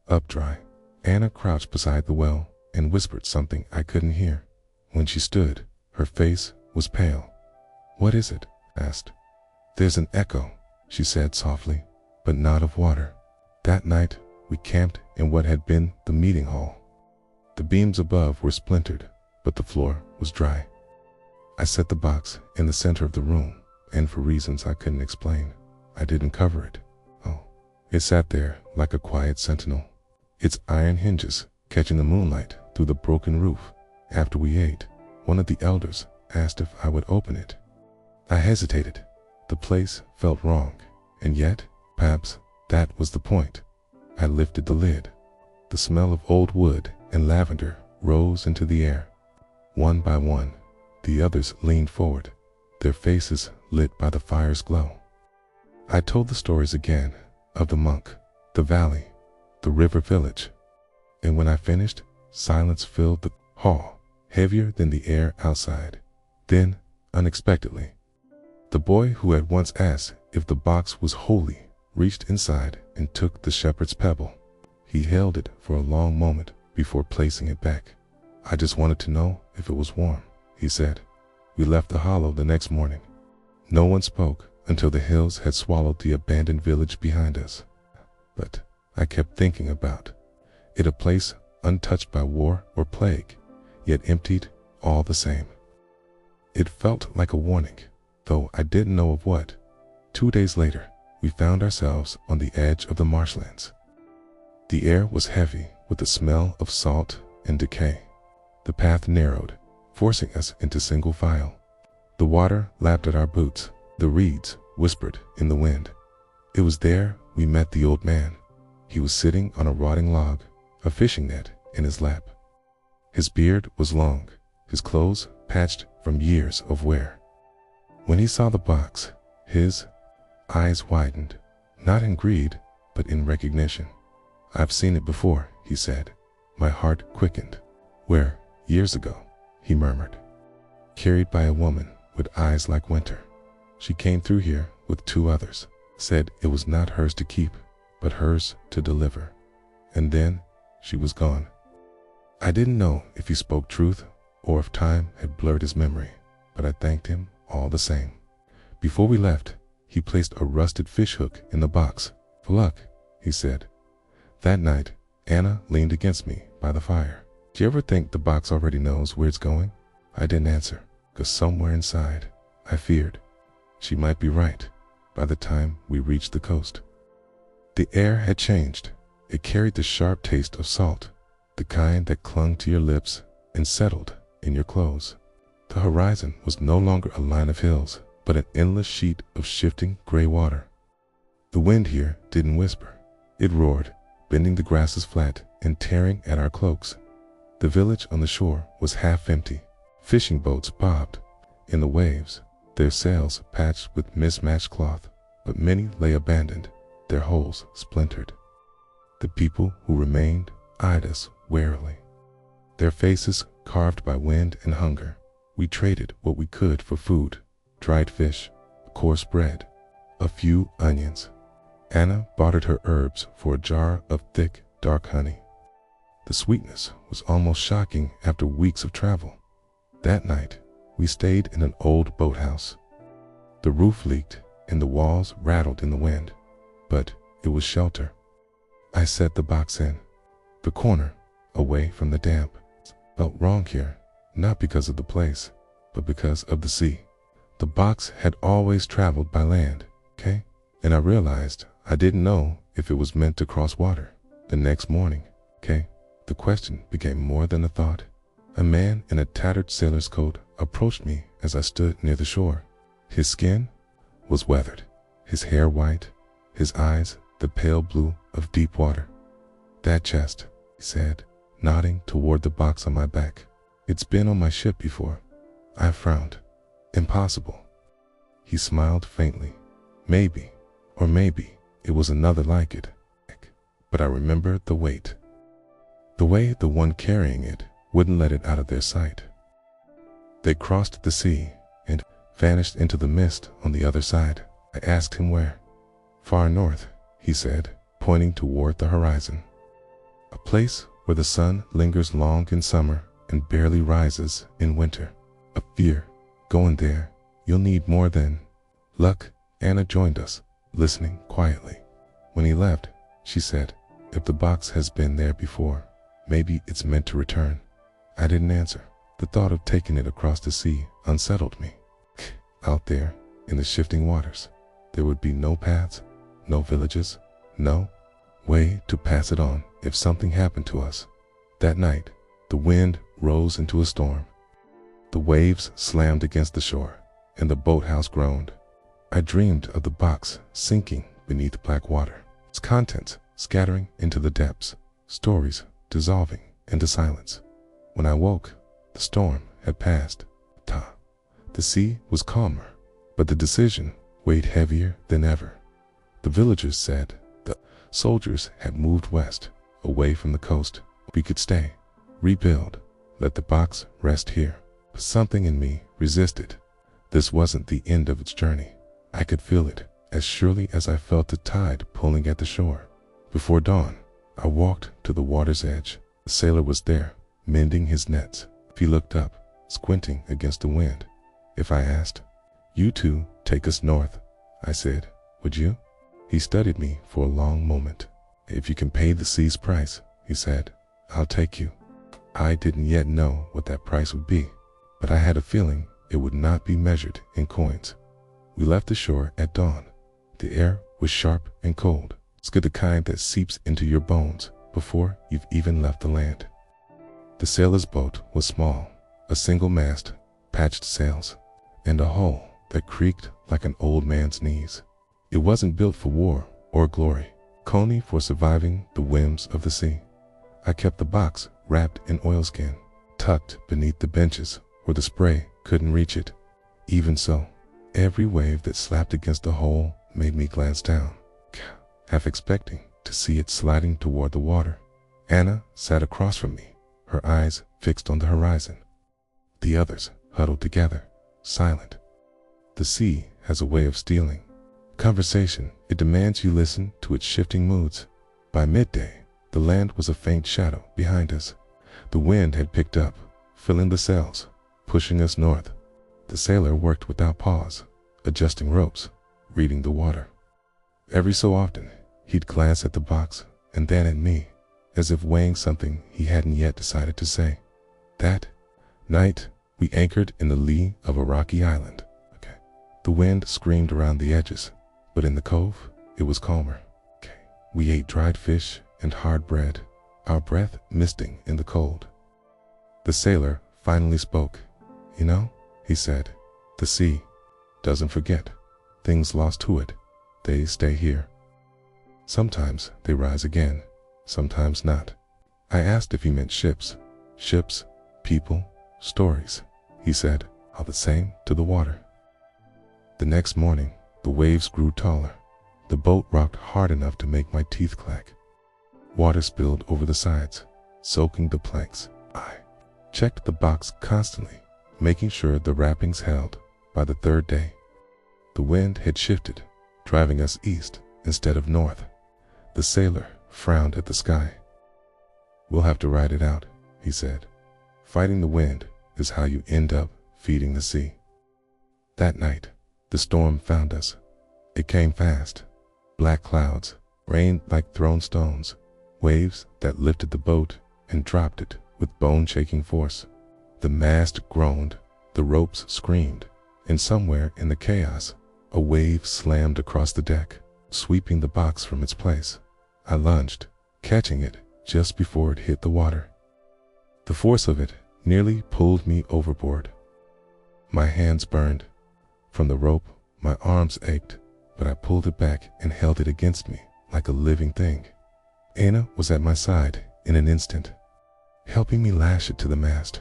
up dry. Anna crouched beside the well and whispered something I couldn't hear. When she stood, her face was pale. "What is it?" I asked. "There's an echo," she said softly, "but not of water." That night, we camped in what had been the meeting hall. The beams above were splintered, but the floor was dry. I set the box in the center of the room, and for reasons I couldn't explain, I didn't cover it. It sat there like a quiet sentinel, its iron hinges catching the moonlight through the broken roof. After we ate, one of the elders asked if I would open it. I hesitated. The place felt wrong, and yet, perhaps, that was the point. I lifted the lid. The smell of old wood and lavender rose into the air. One by one, the others leaned forward, their faces lit by the fire's glow. I told the stories again of the monk, the valley, the river village, and when I finished, silence filled the hall, heavier than the air outside. Then, unexpectedly, the boy who had once asked if the box was holy reached inside and took the shepherd's pebble. He held it for a long moment before placing it back. "I just wanted to know if it was warm," he said. We left the hollow the next morning. No one spoke until the hills had swallowed the abandoned village behind us. But I kept thinking about it, a place untouched by war or plague, yet emptied all the same. It felt like a warning, though I didn't know of what. 2 days later, we found ourselves on the edge of the marshlands. The air was heavy with the smell of salt and decay. The path narrowed, forcing us into single file. The water lapped at our boots. The reeds whispered in the wind. It was there we met the old man. He was sitting on a rotting log, a fishing net in his lap. His beard was long, his clothes patched from years of wear. When he saw the box, his eyes widened, not in greed, but in recognition. "I've seen it before," he said. My heart quickened. "Where?" "Years ago," he murmured. "Carried by a woman with eyes like winter. She came through here with 2 others, said it was not hers to keep, but hers to deliver. And then she was gone." I didn't know if he spoke truth or if time had blurred his memory, but I thanked him all the same. Before we left, he placed a rusted fish hook in the box. "For luck," he said. That night, Anna leaned against me by the fire. "Do you ever think the box already knows where it's going?" I didn't answer, because somewhere inside, I feared she might be right by the time we reached the coast. The air had changed. It carried the sharp taste of salt, the kind that clung to your lips and settled in your clothes. The horizon was no longer a line of hills, but an endless sheet of shifting gray water. The wind here didn't whisper. It roared, bending the grasses flat and tearing at our cloaks. The village on the shore was half empty. Fishing boats bobbed in the waves, their sails patched with mismatched cloth, but many lay abandoned, their hulls splintered. The people who remained eyed us warily, their faces carved by wind and hunger. We traded what we could for food: dried fish, coarse bread, a few onions. Anna bartered her herbs for a jar of thick, dark honey. The sweetness was almost shocking after weeks of travel. That night, we stayed in an old boathouse. The roof leaked and the walls rattled in the wind, but it was shelter. I set the box in the corner, away from the damp. Felt wrong here, not because of the place, but because of the sea. The box had always traveled by land, okay? And I realized I didn't know if it was meant to cross water. The next morning, okay, the question became more than a thought. A man in a tattered sailor's coat approached me as I stood near the shore. His skin was weathered, his hair white, his eyes the pale blue of deep water. "That chest," he said, nodding toward the box on my back. "It's been on my ship before." I frowned. "Impossible." He smiled faintly. Maybe, or maybe, it was another like it. But I remembered the weight. The way the one carrying it wouldn't let it out of their sight. They crossed the sea and vanished into the mist on the other side. I asked him where. "Far north," he said, pointing toward the horizon. "A place where the sun lingers long in summer and barely rises in winter. A fear. Going there, you'll need more than luck." Anna joined us, listening quietly. When he left, she said, "If the box has been there before, maybe it's meant to return." I didn't answer. The thought of taking it across the sea unsettled me. Out there, in the shifting waters, there would be no paths, no villages, no way to pass it on if something happened to us. That night, the wind rose into a storm. The waves slammed against the shore, and the boathouse groaned. I dreamed of the box sinking beneath black water, its contents scattering into the depths, stories dissolving into silence. When I woke, the storm had passed. The sea was calmer, but the decision weighed heavier than ever. The villagers said the soldiers had moved west, away from the coast. We could stay, rebuild, let the box rest here. But something in me resisted. This wasn't the end of its journey. I could feel it as surely as I felt the tide pulling at the shore. Before dawn, I walked to the water's edge. The sailor was there, mending his nets. He looked up, squinting against the wind. If I asked, "You two take us north," I said, "would you?" He studied me for a long moment. "If you can pay the sea's price," he said, "I'll take you." I didn't yet know what that price would be, but I had a feeling it would not be measured in coins. We left the shore at dawn. The air was sharp and cold. It's good, the kind that seeps into your bones before you've even left the land. The sailor's boat was small, a single mast, patched sails, and a hull that creaked like an old man's knees. It wasn't built for war or glory, only for surviving the whims of the sea. I kept the box wrapped in oilskin, tucked beneath the benches where the spray couldn't reach it. Even so, every wave that slapped against the hull made me glance down, half expecting to see it sliding toward the water. Anna sat across from me, her eyes fixed on the horizon. The others huddled together, silent. The sea has a way of stealing conversation. It demands you listen to its shifting moods. By midday, the land was a faint shadow behind us. The wind had picked up, filling the sails, pushing us north. The sailor worked without pause, adjusting ropes, reading the water. Every so often, he'd glance at the box and then at me, as if weighing something he hadn't yet decided to say. That night, we anchored in the lee of a rocky island. The wind screamed around the edges, but in the cove, it was calmer. We ate dried fish and hard bread, our breath misting in the cold. The sailor finally spoke. "You know," he said, "the sea doesn't forget. Things lost to it, they stay here. Sometimes they rise again, sometimes not." I asked if he meant ships. "Ships, people, stories," he said, "are the same to the water." The next morning, the waves grew taller. The boat rocked hard enough to make my teeth clack. Water spilled over the sides, soaking the planks. I checked the box constantly, making sure the wrappings held. By the third day, the wind had shifted, driving us east instead of north. The sailor frowned at the sky. "We'll have to ride it out," he said. "Fighting the wind is how you end up feeding the sea." That night, the storm found us. It came fast. Black clouds rained like thrown stones, waves that lifted the boat and dropped it with bone-shaking force. The mast groaned, the ropes screamed, and somewhere in the chaos, a wave slammed across the deck, sweeping the box from its place. I lunged, catching it just before it hit the water. The force of it nearly pulled me overboard. My hands burned. From the rope, my arms ached, but I pulled it back and held it against me like a living thing. Anna was at my side in an instant, helping me lash it to the mast.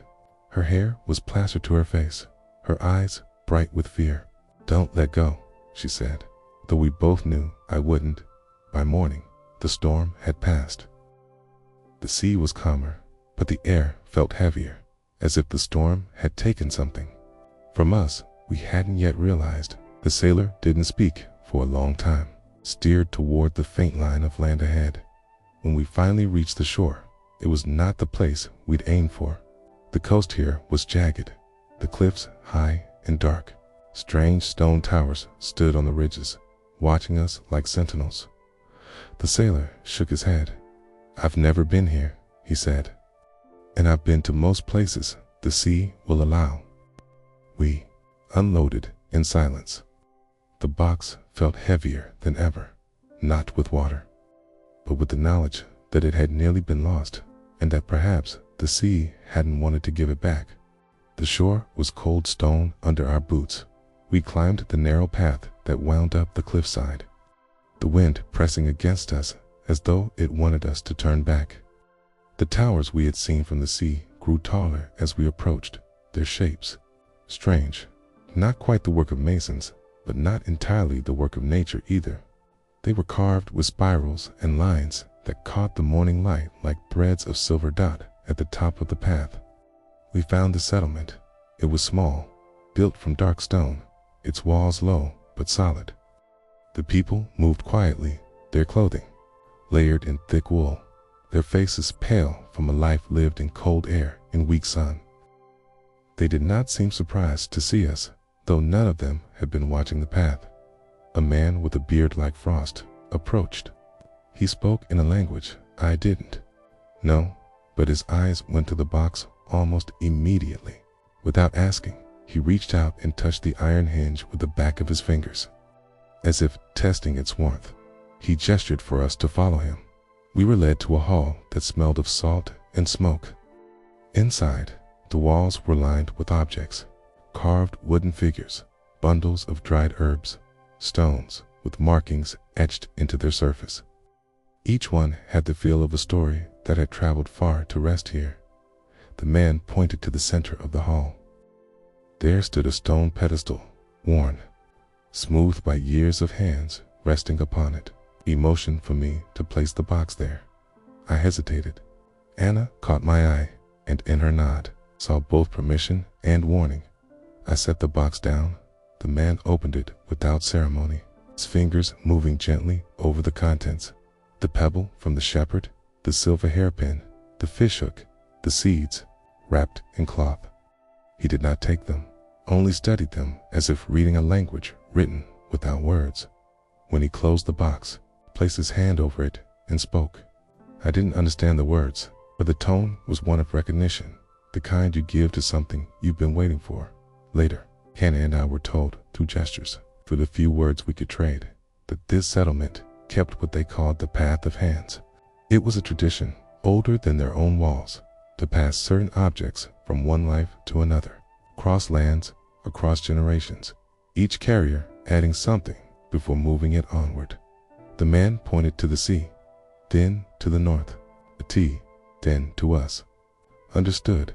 Her hair was plastered to her face, her eyes bright with fear. "Don't let go," she said, though we both knew I wouldn't. By morning, the storm had passed. The sea was calmer, but the air felt heavier, as if the storm had taken something from us we hadn't yet realized. The sailor didn't speak for a long time, steered toward the faint line of land ahead. When we finally reached the shore, it was not the place we'd aimed for. The coast here was jagged, the cliffs high and dark. Strange stone towers stood on the ridges, watching us like sentinels. The sailor shook his head. "I've never been here," he said, "and I've been to most places the sea will allow." We unloaded in silence. The box felt heavier than ever, not with water, but with the knowledge that it had nearly been lost, and that perhaps the sea hadn't wanted to give it back. The shore was cold stone under our boots. We climbed the narrow path that wound up the cliffside, the wind pressing against us as though it wanted us to turn back. The towers we had seen from the sea grew taller as we approached, their shapes strange, not quite the work of masons, but not entirely the work of nature either. They were carved with spirals and lines that caught the morning light like threads of silver dot at the top of the path. We found the settlement. It was small, built from dark stone, its walls low but solid. The people moved quietly, their clothing layered in thick wool, their faces pale from a life lived in cold air and weak sun. They did not seem surprised to see us, though none of them had been watching the path. A man with a beard like frost approached. He spoke in a language I didn't know, but his eyes went to the box almost immediately. Without asking, he reached out and touched the iron hinge with the back of his fingers, as if testing its warmth. He gestured for us to follow him. We were led to a hall that smelled of salt and smoke. Inside, the walls were lined with objects, carved wooden figures, bundles of dried herbs, stones with markings etched into their surface. Each one had the feel of a story that had traveled far to rest here. The man pointed to the center of the hall. There stood a stone pedestal, worn, smoothed by years of hands resting upon it. He motioned for me to place the box there. I hesitated. Anna caught my eye, and in her nod, saw both permission and warning. I set the box down. The man opened it without ceremony, his fingers moving gently over the contents. The pebble from the shepherd, the silver hairpin, the fishhook, the seeds, wrapped in cloth. He did not take them, only studied them as if reading a language written without words. When he closed the box, placed his hand over it, and spoke. I didn't understand the words, but the tone was one of recognition, the kind you give to something you've been waiting for. Later, Hannah and I were told through gestures, through the few words we could trade, that this settlement kept what they called the Path of Hands. It was a tradition, older than their own walls, to pass certain objects from one life to another, across lands, across generations, each carrier adding something before moving it onward. The man pointed to the sea, then to the north, a T, then to us. Understood.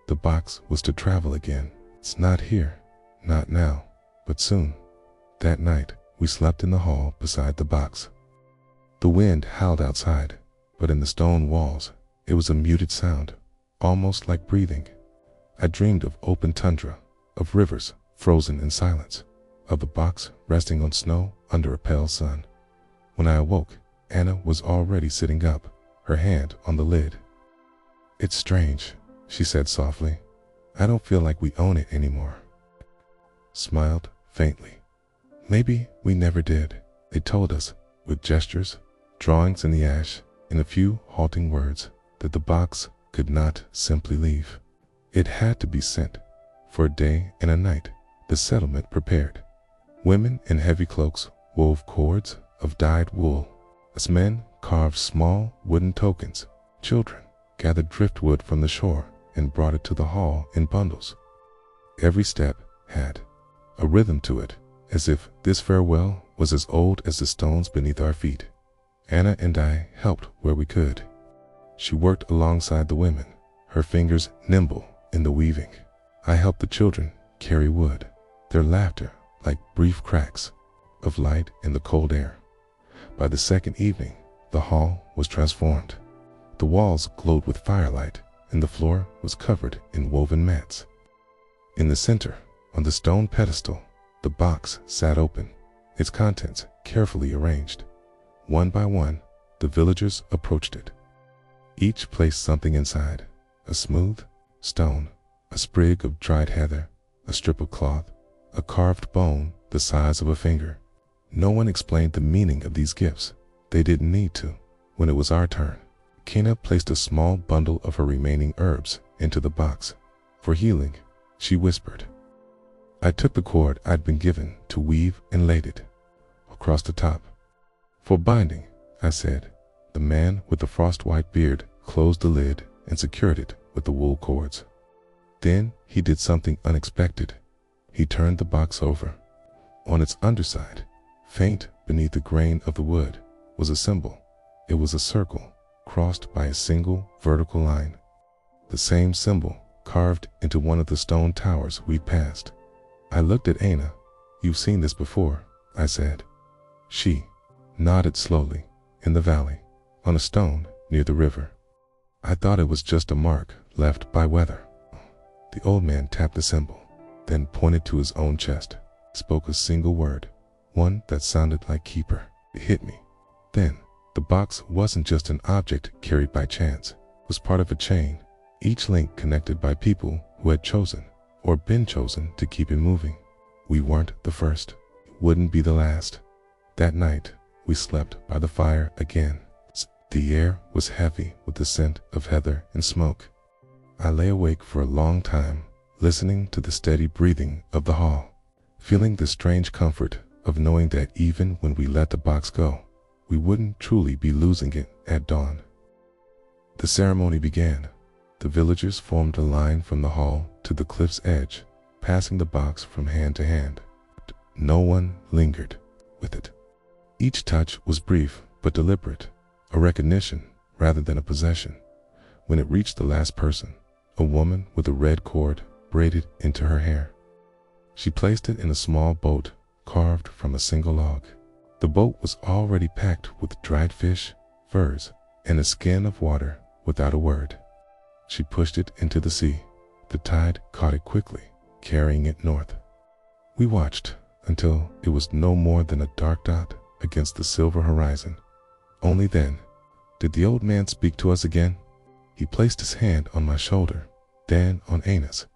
The box was to travel again. It's not here, not now, but soon. That night, we slept in the hall beside the box. The wind howled outside, but in the stone walls, it was a muted sound, almost like breathing. I dreamed of open tundra, of rivers frozen in silence, of the box resting on snow under a pale sun. When I awoke, Anna was already sitting up, her hand on the lid. It's strange, she said softly. I don't feel like we own it anymore. Smiled faintly. Maybe we never did, they told us, with gestures, drawings in the ash, and a few halting words, that the box could not simply leave. It had to be sent. For a day and a night, the settlement prepared. Women in heavy cloaks wove cords of dyed wool, as men carved small wooden tokens. Children gathered driftwood from the shore and brought it to the hall in bundles. Every step had a rhythm to it, as if this farewell was as old as the stones beneath our feet. Anna and I helped where we could. She worked alongside the women, her fingers nimble in the weaving. I helped the children carry wood, their laughter like brief cracks of light in the cold air. By the second evening, the hall was transformed. The walls glowed with firelight, and the floor was covered in woven mats. In the center, on the stone pedestal, the box sat open, its contents carefully arranged. One by one, the villagers approached it. Each placed something inside: a smooth stone, a sprig of dried heather, a strip of cloth, a carved bone the size of a finger. No one explained the meaning of these gifts. They didn't need to. When it was our turn, Kena placed a small bundle of her remaining herbs into the box. For healing, she whispered. I took the cord I'd been given to weave and laid it across the top. For binding, I said. The man with the frost-white beard closed the lid and secured it with the wool cords. Then he did something unexpected. He turned the box over, On its underside, faint beneath the grain of the wood, was a symbol. It was a circle, crossed by a single vertical line. The same symbol carved into one of the stone towers we'd passed. I looked at Anna. "You've seen this before," I said. She nodded slowly. "In the valley, on a stone near the river." I thought it was just a mark left by weather. The old man tapped the symbol, then pointed to his own chest, spoke a single word, one that sounded like keeper. It hit me. Then, the box wasn't just an object carried by chance. It was part of a chain, each link connected by people who had chosen or been chosen to keep it moving. We weren't the first. It wouldn't be the last. That night, we slept by the fire again. The air was heavy with the scent of heather and smoke. I lay awake for a long time, listening to the steady breathing of the hall, feeling the strange comfort of knowing that even when we let the box go, we wouldn't truly be losing it at dawn. The ceremony began. The villagers formed a line from the hall to the cliff's edge, passing the box from hand to hand. No one lingered with it. Each touch was brief but deliberate, a recognition rather than a possession. When it reached the last person, a woman with a red cord braided into her hair, she placed it in a small boat carved from a single log. The boat was already packed with dried fish, furs, and a skin of water. Without a word, she pushed it into the sea. The tide caught it quickly, carrying it north. We watched until it was no more than a dark dot against the silver horizon. Only then did the old man speak to us again. He placed his hand on my shoulder, then on Anna's.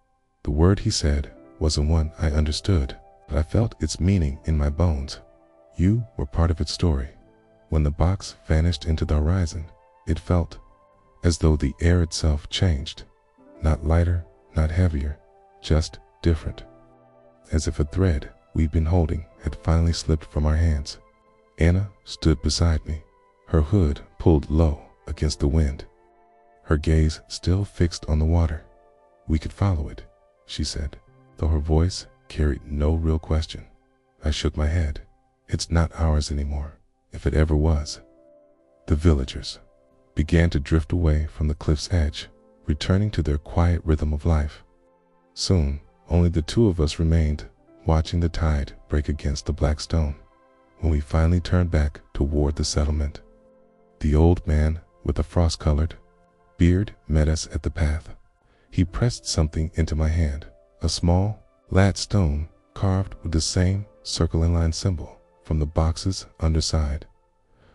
The word he said wasn't one I understood, but I felt its meaning in my bones. You were part of its story. When the box vanished into the horizon, it felt as though the air itself changed. Not lighter, not heavier, just different. As if a thread we'd been holding had finally slipped from our hands. Anna stood beside me, her hood pulled low against the wind, her gaze still fixed on the water. "We could follow it," she said, though her voice carried no real question. I shook my head. "It's not ours anymore, if it ever was." The villagers began to drift away from the cliff's edge, returning to their quiet rhythm of life. Soon, only the two of us remained, watching the tide break against the black stone. When we finally turned back toward the settlement, the old man with a frost-colored beard met us at the path. He pressed something into my hand, a small, flat stone carved with the same circle and line symbol from the box's underside.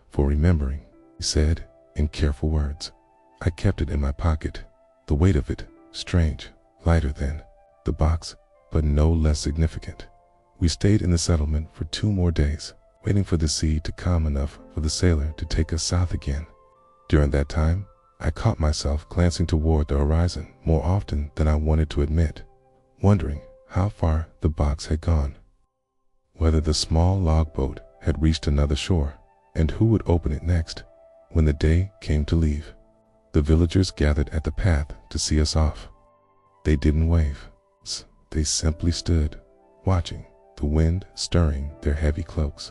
"For remembering," he said in careful words. I kept it in my pocket, the weight of it strange, lighter than the box, but no less significant. We stayed in the settlement for 2 more days, waiting for the sea to calm enough for the sailor to take us south again. During that time, I caught myself glancing toward the horizon more often than I wanted to admit, wondering how far the box had gone, whether the small log boat had reached another shore, and who would open it next. When the day came to leave, the villagers gathered at the path to see us off. They didn't wave. They simply stood, watching, the wind stirring their heavy cloaks.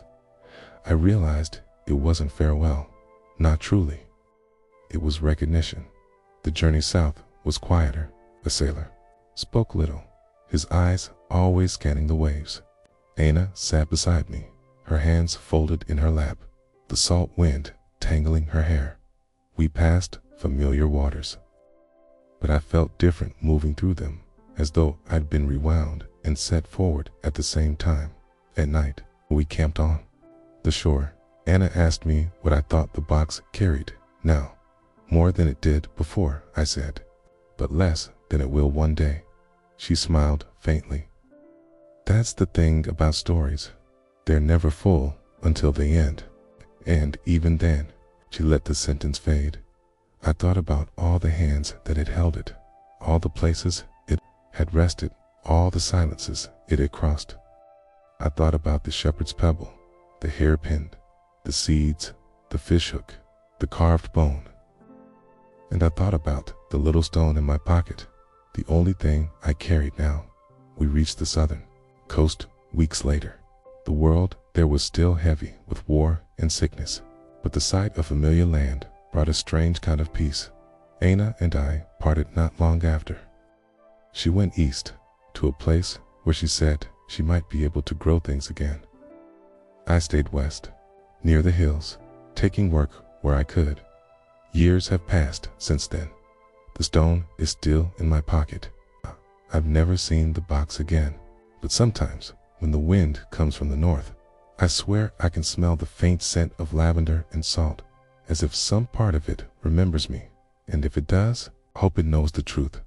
I realized it wasn't farewell, not truly. It was recognition. The journey south was quieter. The sailor spoke little, his eyes always scanning the waves. Anna sat beside me, her hands folded in her lap, the salt wind tangling her hair. We passed familiar waters, but I felt different moving through them, as though I'd been rewound and set forward at the same time. At night, we camped on the shore. Anna asked me what I thought the box carried now. "More than it did before," I said, "but less than it will one day." She smiled faintly. "That's the thing about stories. They're never full until they end. And even then," she let the sentence fade. I thought about all the hands that had held it, all the places it had rested, all the silences it had crossed. I thought about the shepherd's pebble, the hairpin, the seeds, the fishhook, the carved bone. And I thought about the little stone in my pocket, the only thing I carried now. We reached the southern coast weeks later. The world there was still heavy with war and sickness, but the sight of familiar land brought a strange kind of peace. Anna and I parted not long after. She went east to a place where she said she might be able to grow things again. I stayed west, near the hills, taking work where I could. Years have passed since then. The stone is still in my pocket. I've never seen the box again, but sometimes when the wind comes from the north, I swear I can smell the faint scent of lavender and salt, as if some part of it remembers me, and if it does, I hope it knows the truth.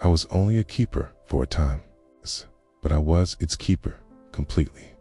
I was only a keeper for a time, but I was its keeper completely.